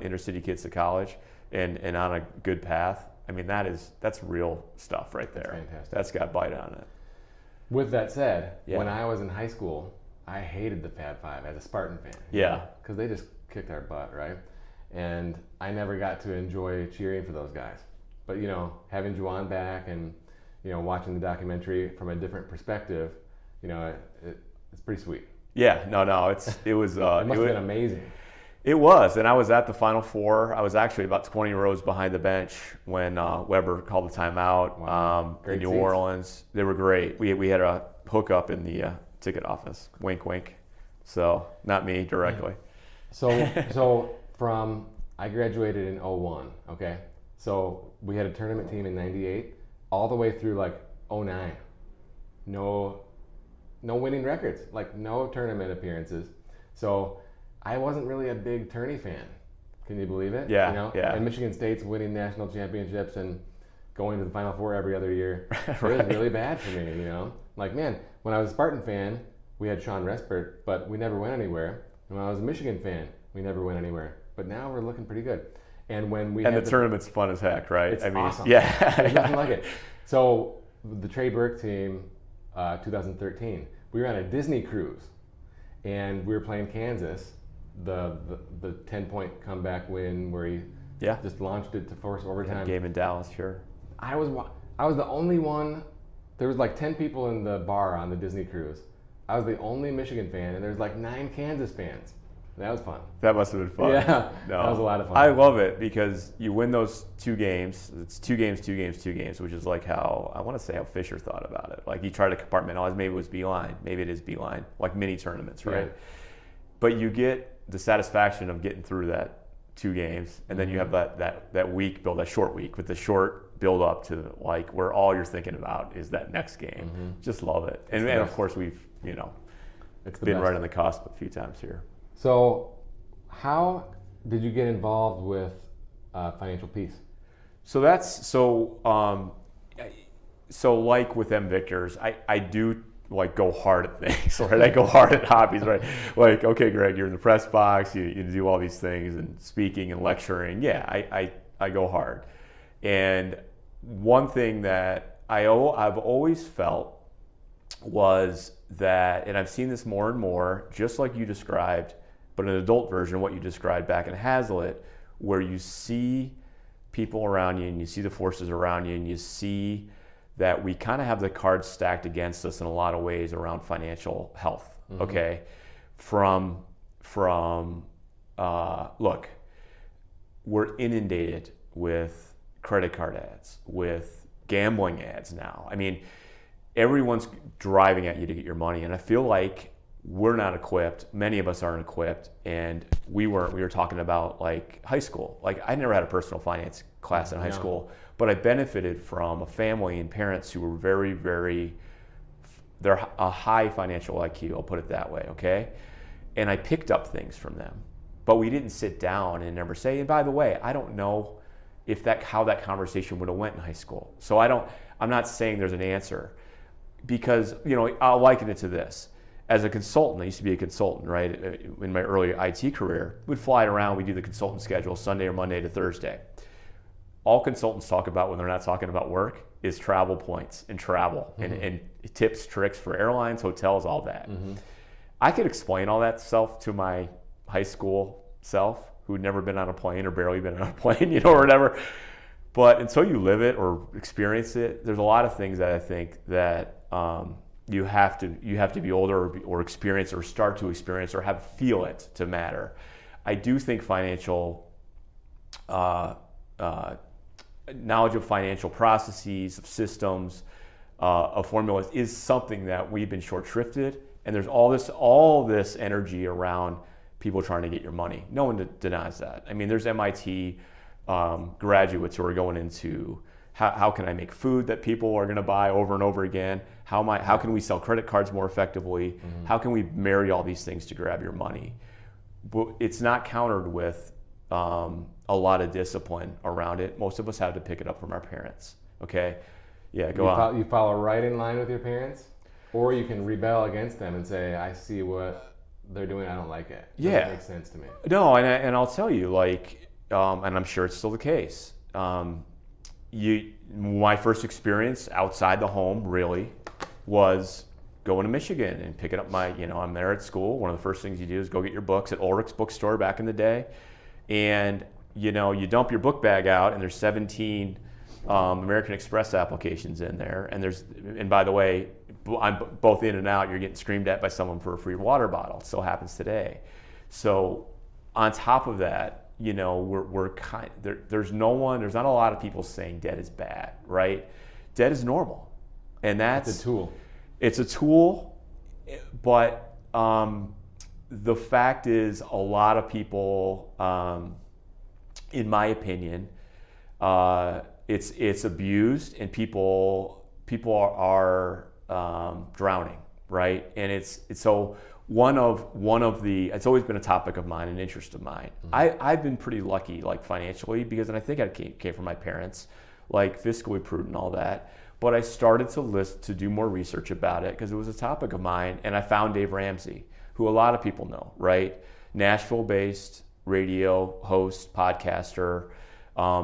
inner city kids to college. And on a good path. I mean, that's real stuff right there. That's fantastic. That's got bite on it. With that said, when I was in high school, I hated the Fab Five as a Spartan fan. Yeah. Because they just kicked our butt, right? And I never got to enjoy cheering for those guys. But, having Juwan back and, watching the documentary from a different perspective, it's pretty sweet. Yeah, no, it was. It must have been amazing. It was, and I was at the Final Four. I was actually about 20 rows behind the bench when Weber called the timeout in New Orleans. They were great. We had a hookup in the ticket office. Wink, wink. So not me directly. So I graduated in 01, okay? So we had a tournament team in 98 all the way through like 09. No winning records, like no tournament appearances. So I wasn't really a big tourney fan. Can you believe it? Yeah. And Michigan State's winning national championships and going to the Final Four every other year. It was really bad for me, Like, man, when I was a Spartan fan, we had Sean Respert, but we never went anywhere. And when I was a Michigan fan, we never went anywhere. But now we're looking pretty good. And when we the tournament's fun as heck, right? It's awesome. Yeah. There's nothing like it. So the Trey Burke team, 2013, we were on a Disney cruise, and we were playing Kansas. The 10-point comeback win where he just launched it to force overtime. Game in Dallas, sure. I was the only one. There was like 10 people in the bar on the Disney cruise. I was the only Michigan fan, and there's like 9 Kansas fans. That was fun. That must have been fun. Yeah, no, that was a lot of fun. I love it because you win those 2 games. It's 2 games, which is like how, I want to say how Fisher thought about it. Like he tried to compartmentalize, maybe it was Beeline, maybe it is Beeline, like mini tournaments, right? Yeah. But you get the satisfaction of getting through that 2 games, and then you have that week build, that short week with the short build up to like where all you're thinking about is that next game. Just love it. And of course we've it's been right on the cusp a few times here. So how did you get involved with Financial Peace? So like with MVictors, I do like go hard at things, right? I go hard at hobbies, right? Like, okay, Greg, you're in the press box, you do all these things and speaking and lecturing. Yeah, I go hard. And one thing that I've always felt was that, and I've seen this more and more, just like you described, but an adult version of what you described back in Hazlitt, where you see people around you and you see the forces around you and you see that we kind of have the cards stacked against us in a lot of ways around financial health. Okay, look, we're inundated with credit card ads, with gambling ads now. I mean, everyone's driving at you to get your money, and I feel like we're not equipped. Many of us aren't equipped, and we were talking about like high school. Like, I never had a personal finance class in high school, but I benefited from a family and parents who were very, very, they're a high financial IQ, I'll put it that way, okay? And I picked up things from them, but we didn't sit down and never say, and by the way, I don't know if how that conversation would have went in high school. So I'm not saying there's an answer, because, I'll liken it to this. As a consultant, I used to be a consultant, right? In my early IT career, we'd fly around, we do the consultant schedule Sunday or Monday to Thursday. All consultants talk about when they're not talking about work is travel points and travel and tips, tricks for airlines, hotels, all that. I could explain all that stuff to my high school self who'd never been on a plane or barely been on a plane, or whatever. But until you live it or experience it, there's a lot of things that I think that you have to be older or experience or start to experience or feel it to matter. I do think financial knowledge of financial processes, of systems, of formulas is something that we've been short-shrifted, and there's all this energy around people trying to get your money. No one denies that. I mean, there's MIT graduates who are going into how can I make food that people are going to buy over and over again? How can we sell credit cards more effectively? How can we marry all these things to grab your money? But it's not countered with a lot of discipline around it. Most of us have to pick it up from our parents. Okay, yeah, go on. You follow right in line with your parents, or you can rebel against them and say, I see what they're doing, I don't like it. Doesn't make sense to me. No, and I'll tell you, like, and I'm sure it's still the case. My first experience outside the home really was going to Michigan and picking up I'm there at school. One of the first things you do is go get your books at Ulrich's bookstore back in the day. And, you dump your book bag out, and there's 17 American Express applications in there. And by the way, I'm both in and out, you're getting screamed at by someone for a free water bottle. It still happens today. So on top of that, there's not a lot of people saying debt is bad, right? Debt is normal. And it's a tool. It's a tool, but the fact is a lot of people, in my opinion, it's abused, and people are drowning, right? And it's so one of the, it's always been a topic of mine, an interest of mine. I've been pretty lucky, like financially, because, and I think I came from my parents, like fiscally prudent and all that. But I started to do more research about it because it was a topic of mine, and I found Dave Ramsey, who a lot of people know, right? Nashville-based radio host, podcaster.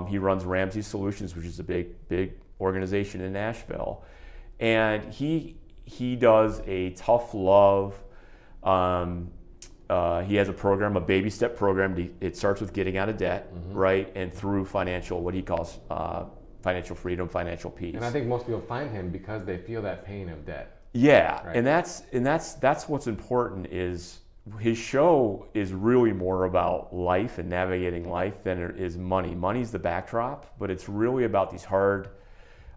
He runs Ramsey Solutions, which is a big organization in Nashville, and he does a tough love. He has a program, a baby step program. It starts with getting out of debt, right, and through what he calls financial freedom, financial peace. And I think most people find him because they feel that pain of debt. Yeah, right? and that's what's important. Is his show is really more about life and navigating life than it is money. Money's the backdrop, but it's really about these hard,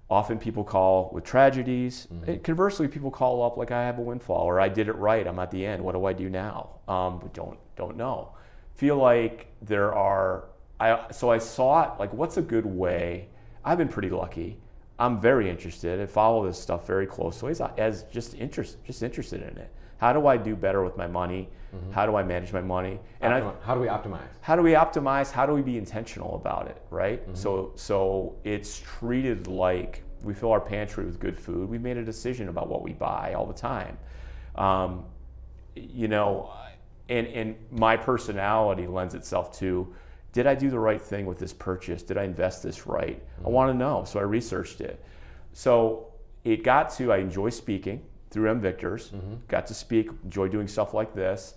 often people call with tragedies. And conversely, people call up like, I have a windfall, or I did it right, I'm at the end, what do I do now? But don't know. Feel like so I sought, like, what's a good way? I've been pretty lucky. I'm very interested. I follow this stuff very closely as just interested in it. How do I do better with my money? How do I manage my money? And how do we optimize? How do we optimize? How do we be intentional about it, right? So it's treated like we fill our pantry with good food. We made a decision about what we buy all the time. And my personality lends itself to, did I do the right thing with this purchase? Did I invest this right? I want to know, so I researched it. So it got to, I enjoy speaking through MVictors, got to speak, enjoy doing stuff like this.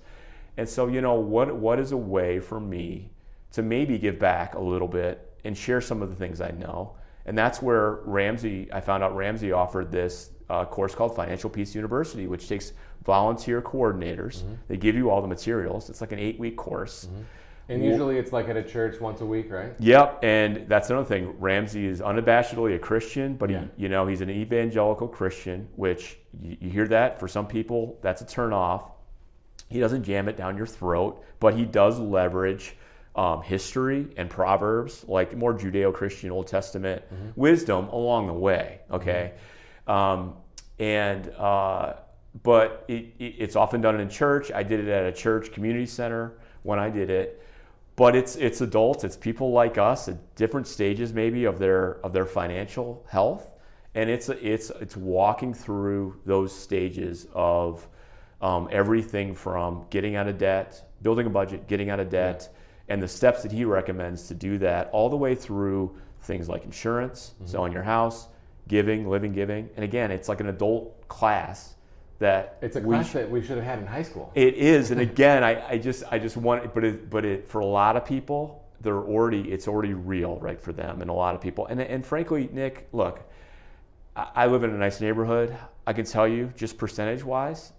And so, what is a way for me to maybe give back a little bit and share some of the things I know? And that's where I found out Ramsey offered this course called Financial Peace University, which takes volunteer coordinators. They give you all the materials. It's like an 8-week course. And usually it's like at a church once a week, right? Yep, and that's another thing. Ramsey is unabashedly a Christian, but he's an evangelical Christian, which you hear that for some people, that's a turn off. He doesn't jam it down your throat, but he does leverage history and Proverbs, like more Judeo-Christian Old Testament wisdom along the way, okay? But it's often done in church. I did it at a church community center when I did it. But it's adults, it's people like us at different stages maybe of their financial health, and it's walking through those stages of everything from getting out of debt, building a budget, getting out of debt, and the steps that he recommends to do that, all the way through things like insurance, selling your house, giving, living, giving, and again, it's like an adult class. It's a class that we should have had in high school. It is, and again, I just want, but for a lot of people, it's already real, right, for them, and a lot of people, and frankly, Nick, look, I live in a nice neighborhood. I can tell you, just percentage-wise,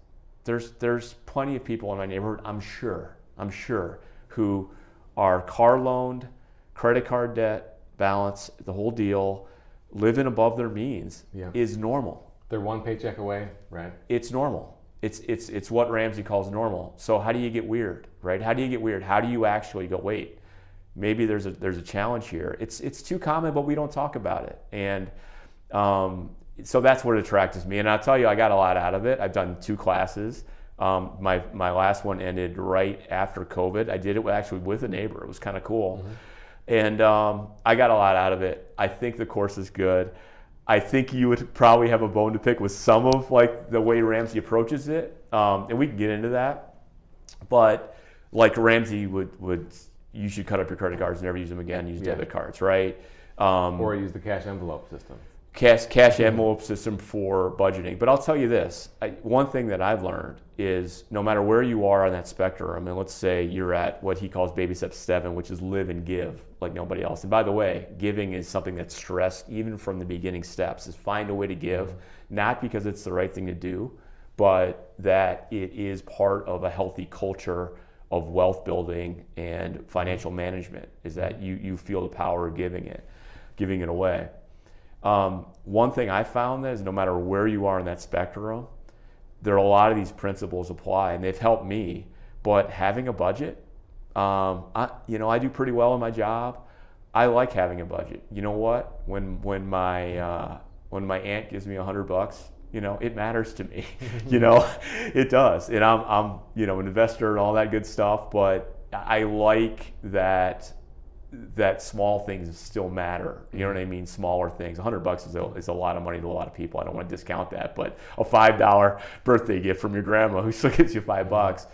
there's plenty of people in my neighborhood, I'm sure, who are car loaned, credit card debt, balance, the whole deal, living above their means is normal. They're one paycheck away, right? It's normal. It's what Ramsey calls normal. So how do you get weird, right? How do you get weird? How do you actually go, wait, maybe there's a challenge here. It's too common, but we don't talk about it. And so that's what attracted me. And I'll tell you, I got a lot out of it. I've done 2 classes. My last one ended right after COVID. I did it actually with a neighbor. It was kind of cool. And I got a lot out of it. I think the course is good. I think you would probably have a bone to pick with some of like the way Ramsey approaches it, and we can get into that. But like Ramsey would you should cut up your credit cards and never use them again. Use debit cards, right? Or use the cash envelope system. Cash envelope system for budgeting. But I'll tell you this, one thing that I've learned is no matter where you are on that spectrum, and let's say you're at what he calls baby step 7, which is live and give like nobody else. And by the way, giving is something that's stressed even from the beginning steps, is find a way to give, not because it's the right thing to do, but that it is part of a healthy culture of wealth building and financial management, is that you feel the power of giving it away. One thing I found is no matter where you are in that spectrum, there are a lot of these principles apply, and they've helped me. But having a budget, I do pretty well in my job. I like having a budget. You know what? When my aunt gives me $100, it matters to me. It does. And I'm an investor and all that good stuff. But I like that small things still matter. You know what I mean? Smaller things. $100 is a lot of money to a lot of people. I don't want to discount that, but a $5 birthday gift from your grandma who still gives you $5,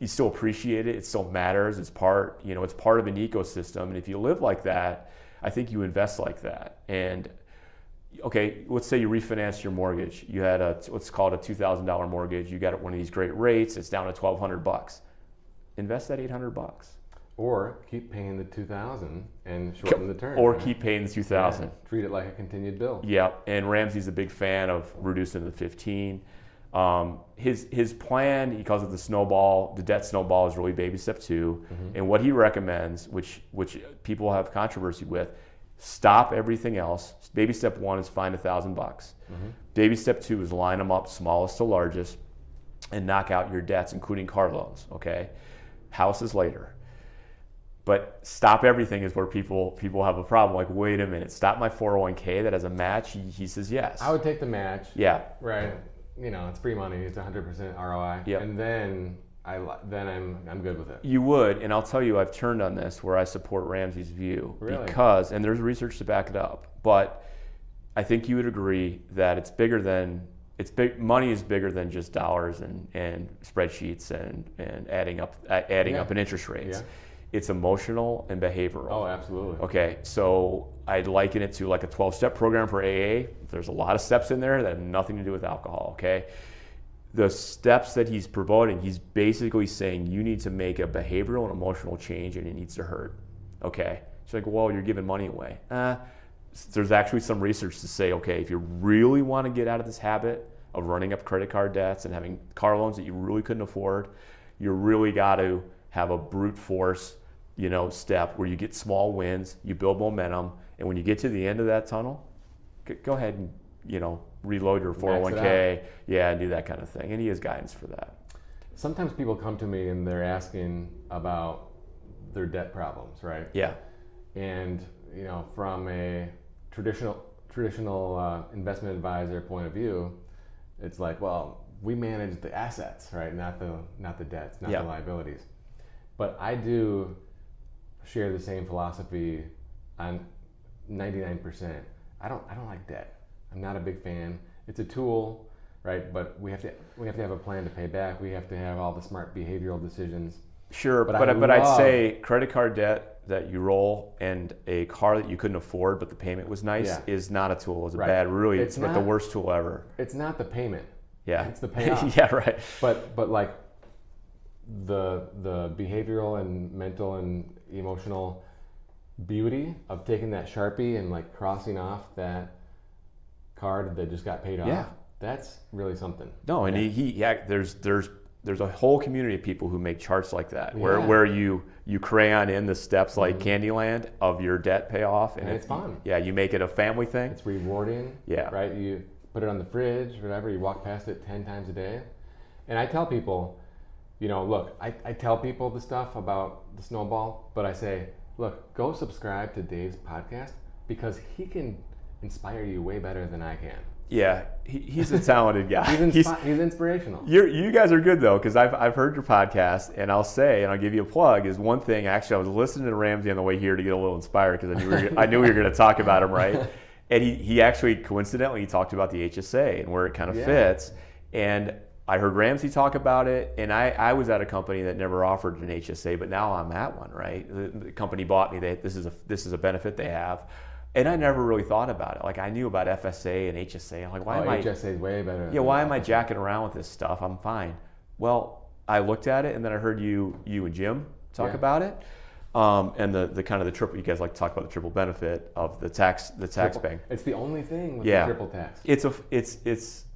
you still appreciate it. It still matters. It's part of an ecosystem. And if you live like that, I think you invest like that. And okay, let's say you refinance your mortgage. You had let's call it a $2,000 mortgage. You got it one of these great rates. It's down to $1,200. Invest that $800. Or keep paying the $2,000 and shorten the term. Or keep paying the $2,000. Yeah, treat it like a continued bill. Yeah, and Ramsey's a big fan of reducing to the 15. His plan, he calls it the snowball. The debt snowball is really baby step 2. And what he recommends, which people have controversy with, stop everything else. Baby step 1 is find $1,000. Baby step 2 is line them up, smallest to largest, and knock out your debts, including car loans. Okay, house is later. But stop everything is where people have a problem. Like, wait a minute, stop my 401k that has a match? He says yes. I would take the match. Yeah. Right. It's free money. It's 100% ROI. Yep. And then I'm good with it. You would, and I'll tell you, I've turned on this where I support Ramsey's view. Really? Because, and there's research to back it up, but I think you would agree that money is bigger than just dollars and spreadsheets and adding up an interest rates. Yeah. It's emotional and behavioral. Oh, absolutely. Okay, so I'd liken it to like a 12-step program for AA. There's a lot of steps in there that have nothing to do with alcohol, okay? The steps that he's promoting, he's basically saying you need to make a behavioral and emotional change and it needs to hurt, okay? It's like, well, you're giving money away. There's actually some research to say, okay, if you really want to get out of this habit of running up credit card debts and having car loans that you really couldn't afford, you really got to have a brute force, step where you get small wins, you build momentum, and when you get to the end of that tunnel, go ahead and, reload your 401k, and do that kind of thing. And he has guidance for that. Sometimes people come to me and they're asking about their debt problems, right? Yeah. And, from a traditional investment advisor point of view, it's like, well, we manage the assets, right? Not the debts, not the liabilities. But I do share the same philosophy on 99%. I don't like debt. I'm not a big fan. It's a tool, right? But we have to have a plan to pay back. We have to have all the smart behavioral decisions. Sure, but I'd say credit card debt that you roll and a car that you couldn't afford but the payment was nice is not a tool. It's a bad, really, it's like the worst tool ever. It's not the payment. Yeah. It's the payoff. Yeah, right. But like the behavioral and mental and emotional beauty of taking that Sharpie and like crossing off that card that just got paid off. That's really something. No, and there's a whole community of people who make charts like that, where you crayon in the steps like Candyland of your debt payoff, and it's fun. Yeah, you make it a family thing. It's rewarding. Yeah. Right? You put it on the fridge, whatever, you walk past it 10 times a day. And I tell people, look, I tell people the stuff about the snowball, but I say, look, go subscribe to Dave's podcast because he can inspire you way better than I can. Yeah, he's a talented guy. He's inspirational. You guys are good though, because I've heard your podcast, and I'll give you a plug. Is one thing. Actually, I was listening to Ramsey on the way here to get a little inspired because I knew we were going to talk about him, right? And he actually coincidentally talked about the HSA and where it kind of fits. And I heard Ramsey talk about it, and I was at a company that never offered an HSA, but now I'm at one, right? The company bought me. This is a benefit they have. And I never really thought about it. Like I knew about FSA and HSA. I'm like, why am I? HSA is way better. Yeah, why am I jacking around with this stuff? I'm fine. Well, I looked at it, and then I heard you and Jim talk about it, and the kind of the triple. You guys like to talk about the triple benefit of the tax bank. It's the only thing with the triple tax.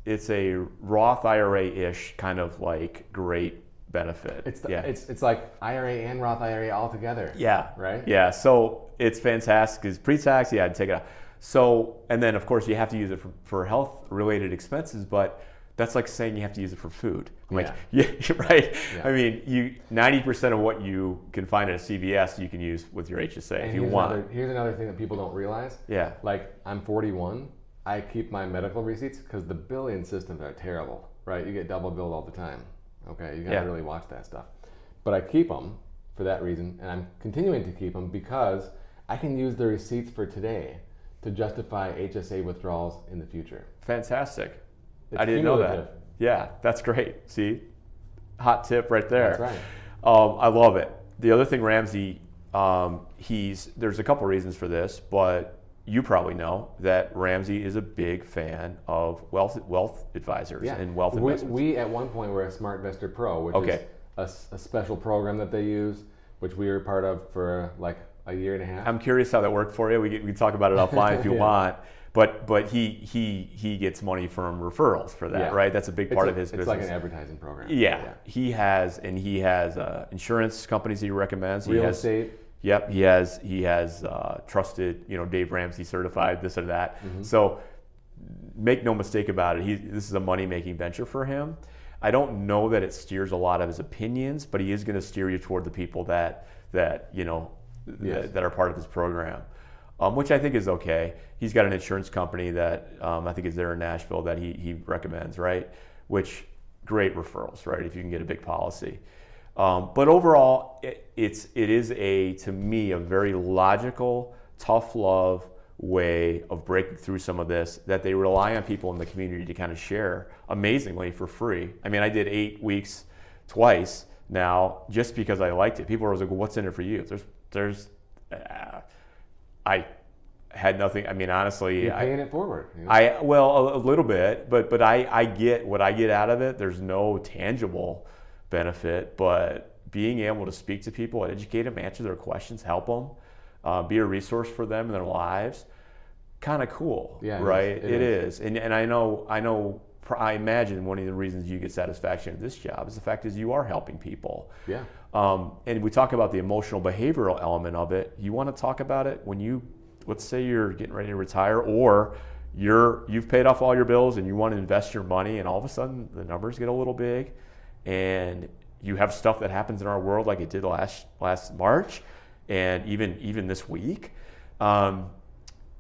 It's a Roth IRA-ish kind of like great benefit. It's like IRA and Roth IRA all together. Yeah. Right? Yeah. So it's fantastic because pre-tax, I'd take it out. So, and then of course you have to use it for health related expenses, but that's like saying you have to use it for food. I'm like, right. Yeah. I mean, 90% of what you can find at a CVS, you can use with your HSA if you want. Here's another thing that people don't realize. Yeah. Like I'm 41. I keep my medical receipts because the billing systems are terrible, right? You get double billed all the time. Okay, you gotta really watch that stuff. But I keep them for that reason, and I'm continuing to keep them because I can use the receipts for today to justify HSA withdrawals in the future. Fantastic. I didn't know that. Yeah, that's great. See, hot tip right there. That's right. I love it. The other thing, Ramsey, there's a couple reasons for this, but you probably know that Ramsey is a big fan of wealth advisors and wealth investments. We at one point were a Smart Investor Pro, which is a special program that they use, which we were part of for like a year and a half. I'm curious how that worked for you. We can talk about it offline if you want. But he gets money from referrals for that, right? That's a big part of his business. It's like an advertising program. Yeah. He has insurance companies he recommends. Real estate. Yep, he has trusted, Dave Ramsey certified this or that. Mm-hmm. So make no mistake about it. This is a money-making venture for him. I don't know that it steers a lot of his opinions, but he is going to steer you toward the people that are part of his program, which I think is okay. He's got an insurance company that I think is there in Nashville that he recommends, right? Which great referrals, right? If you can get a big policy. But overall, it is to me, a very logical, tough love way of breaking through some of this that they rely on people in the community to kind of share amazingly for free. I mean, I did 8 weeks twice now just because I liked it. People were like, well, what's in it for you? I had nothing. I mean, honestly, you're paying it forward. A little bit, but I get what I get out of it. There's no tangible benefit, but being able to speak to people, educate them, answer their questions, help them, be a resource for them in their lives, kind of cool, right? It is. And I know I imagine one of the reasons you get satisfaction at this job is the fact is you are helping people. Yeah. And we talk about the emotional behavioral element of it. You want to talk about it when you, let's say you're getting ready to retire, or you've paid off all your bills and you want to invest your money, and all of a sudden the numbers get a little big, and you have stuff that happens in our world like it did last March, and even this week.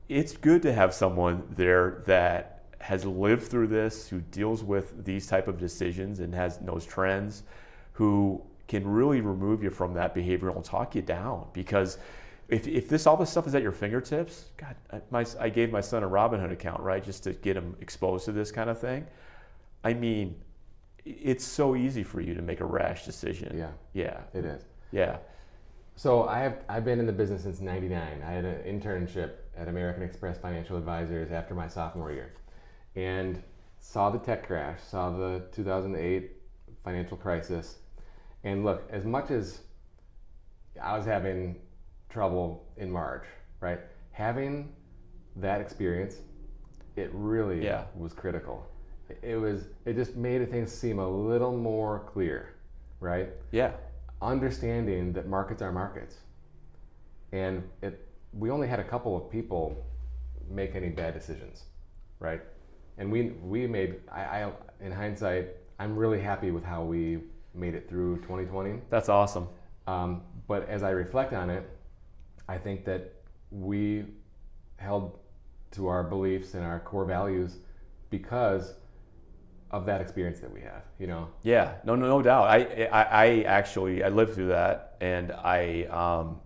It's good to have someone there that has lived through this, who deals with these type of decisions and knows trends, who can really remove you from that behavioral and talk you down. Because if all this stuff is at your fingertips, God, I gave my son a Robinhood account, right, just to get him exposed to this kind of thing. I mean, it's so easy for you to make a rash decision. Yeah, it is. Yeah. So I've been in the business since '99. I had an internship at American Express Financial Advisors after my sophomore year, and saw the tech crash, saw the 2008 financial crisis. And look, as much as I was having trouble in March, right? Having that experience, it really was critical. It just made things seem a little more clear, right? Yeah. Understanding that markets are markets. And we only had a couple of people make any bad decisions, right? And we made, in hindsight, I'm really happy with how we made it through 2020. That's awesome. But as I reflect on it, I think that we held to our beliefs and our core values because of that experience that we have, you know? Yeah, no doubt. I actually lived through that, and I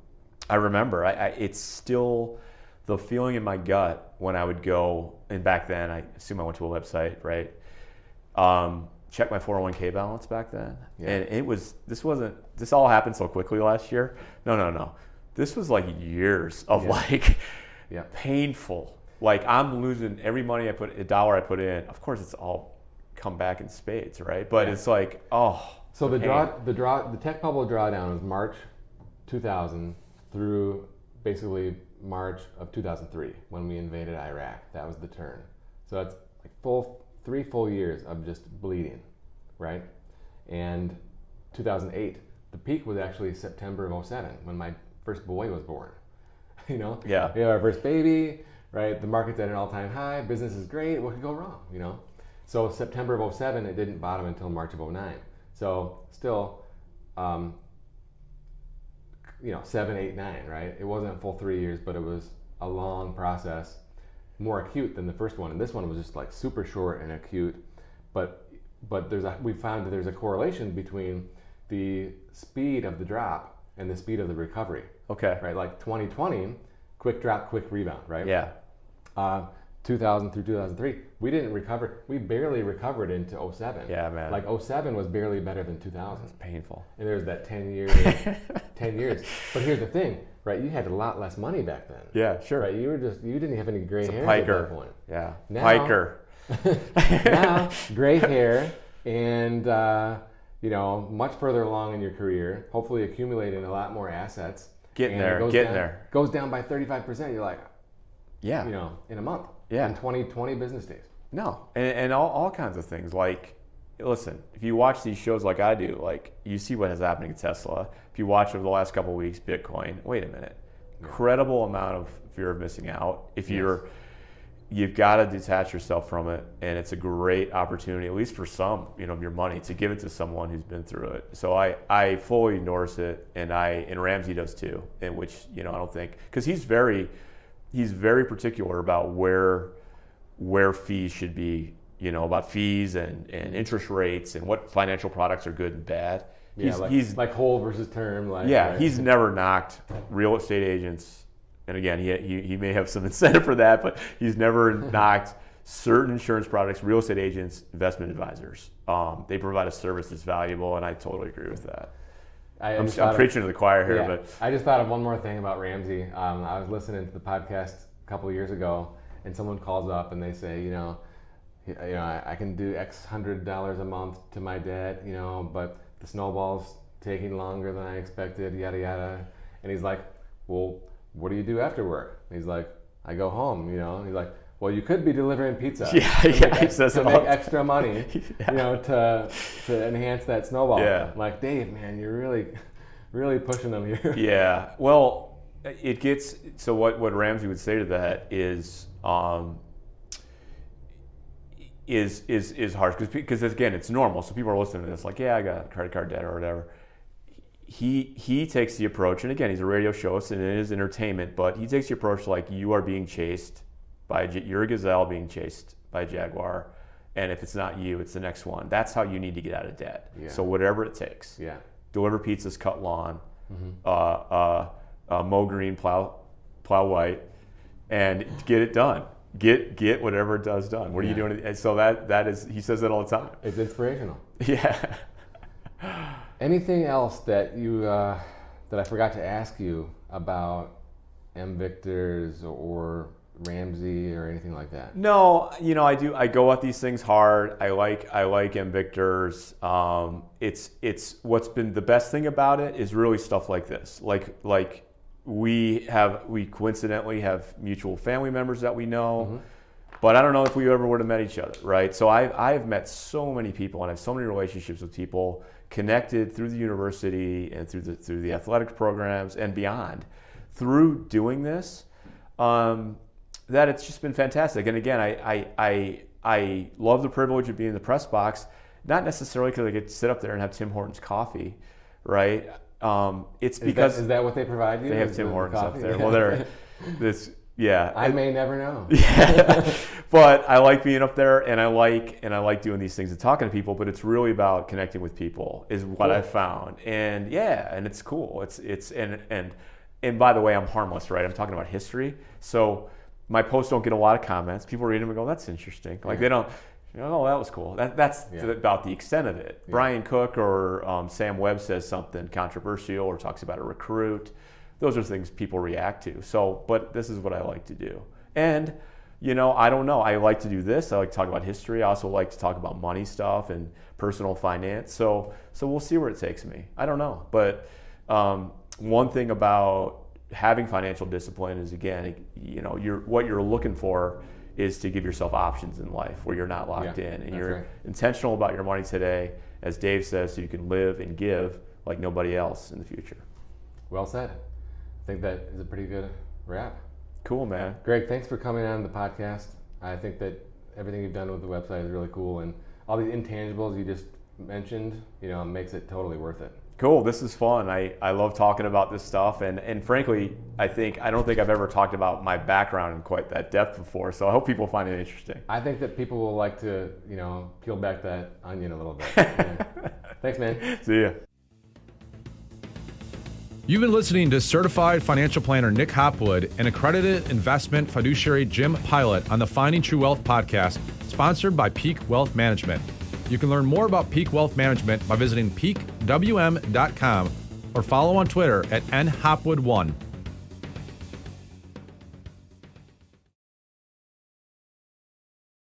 remember. It's still the feeling in my gut when I would go, and back then I assume I went to a website, right? Check my 401k balance back then, and this all happened so quickly last year. No. This was like years of painful. Like, I'm losing every dollar I put in. Of course, it's all come back in spades, right? But it's like, So the tech bubble drawdown was March 2000 through basically March of 2003 when we invaded Iraq. That was the turn. So that's like 3 full years of just bleeding, right? And 2008, the peak was actually September of 2007 when my first boy was born. You know? Yeah. We had our first baby, right? The market's at an all-time high. Business is great. What could go wrong, you know? So September of 2007, it didn't bottom until March of 2009. So still, 7, 8, 9, right? It wasn't a full 3 years, but it was a long process, more acute than the first one. And this one was just like super short and acute. But we found that there's a correlation between the speed of the drop and the speed of the recovery. Okay. Right, like 2020, quick drop, quick rebound, right? Yeah. 2000 through 2003, we didn't recover. We barely recovered into 2007. Yeah, man. Like 2007 was barely better than 2000. It's painful. And there's that 10 years. But here's the thing, right? You had a lot less money back then. Yeah, sure. Right? You didn't have any gray hair at that point. Yeah. Now, Piker. Now, gray hair and much further along in your career, hopefully accumulating a lot more assets. Getting there. Goes down by 35%. You're like, yeah, in a month. Yeah. In 20 business days. No, and all kinds of things. Like, listen, if you watch these shows like I do, like, you see what is happening at Tesla. If you watch over the last couple of weeks, Bitcoin, wait a minute. Incredible amount of fear of missing out. If you've got to detach yourself from it, and it's a great opportunity, at least for some, of your money, to give it to someone who's been through it. So I fully endorse it, and Ramsey does too, in which, I don't think, because he's very particular about where fees should be, about fees and interest rates and what financial products are good and bad. He's like whole versus term. Right? He's never knocked real estate agents. And again, he may have some incentive for that, but he's never knocked certain insurance products, real estate agents, investment advisors. They provide a service that's valuable, and I totally agree with that. I'm preaching to the choir here, but I just thought of one more thing about Ramsey. I was listening to the podcast a couple of years ago, and someone calls up and they say, I can do X $100 a month to my debt, but the snowball's taking longer than I expected, yada yada. And he's like, well, what do you do after work? And he's like, I go home, And he's like, well, you could be delivering pizza. He says to make extra money, to enhance that snowball. Yeah. Like, Dave, man, you're really pushing them here. Yeah. Well, it gets, so what Ramsey would say to that is harsh because again, it's normal. So people are listening to this like, yeah, I got credit card debt or whatever. He takes the approach, and again, he's a radio show, and it is entertainment, but he takes the approach like you are being chased you're a gazelle being chased by a jaguar, and if it's not you, it's the next one. That's how you need to get out of debt. Yeah. So whatever it takes. Yeah. Deliver pizzas, cut lawn, mow green, plow white, and get it done. Get whatever it does done. What are you doing? And so that is, he says that all the time. It's inspirational. Yeah. Anything else that you that I forgot to ask you about MVictors or Ramsey or anything like that? No, I do. I go at these things hard. I like MVictors. It's what's been the best thing about it is really stuff like this. Like we coincidentally have mutual family members that we know, but I don't know if we ever would have met each other, right? So I've met so many people and I have so many relationships with people connected through the university and through the athletic programs and beyond through doing this. That it's just been fantastic. And again, I love the privilege of being in the press box, not necessarily because I get to sit up there and have Tim Hortons coffee, right? It's because is that what they provide you? They have Tim Hortons up there. Well, I may never know. Yeah, but I like being up there, and I like doing these things and talking to people. But it's really about connecting with people, is what I found. And and it's cool. And by the way, I'm harmless, right? I'm talking about history, so my posts don't get a lot of comments. People read them and go, "That's interesting." Like they don't. Oh, that was cool. That's about the extent of it. Yeah. Brian Cook or Sam Webb says something controversial or talks about a recruit. Those are things people react to. So, but this is what I like to do. And, I don't know. I like to do this. I like to talk about history. I also like to talk about money stuff and personal finance. So we'll see where it takes me. I don't know. But one thing about having financial discipline is, again, what you're looking for is to give yourself options in life where you're not locked in, and you're intentional about your money today, as Dave says, so you can live and give like nobody else in the future. Well said. I think that is a pretty good wrap. Cool, man. Greg, thanks for coming on the podcast. I think that everything you've done with the website is really cool, and all these intangibles you just mentioned, makes it totally worth it. Cool. This is fun. I love talking about this stuff, and frankly, I don't think I've ever talked about my background in quite that depth before. So I hope people find it interesting. I think that people will like to, peel back that onion a little bit. Yeah. Thanks, man. See ya. You've been listening to Certified Financial Planner Nick Hopwood and accredited investment fiduciary Jim Pilot on the Finding True Wealth podcast, sponsored by Peak Wealth Management. You can learn more about Peak Wealth Management by visiting peakwm.com or follow on Twitter at nhopwood1.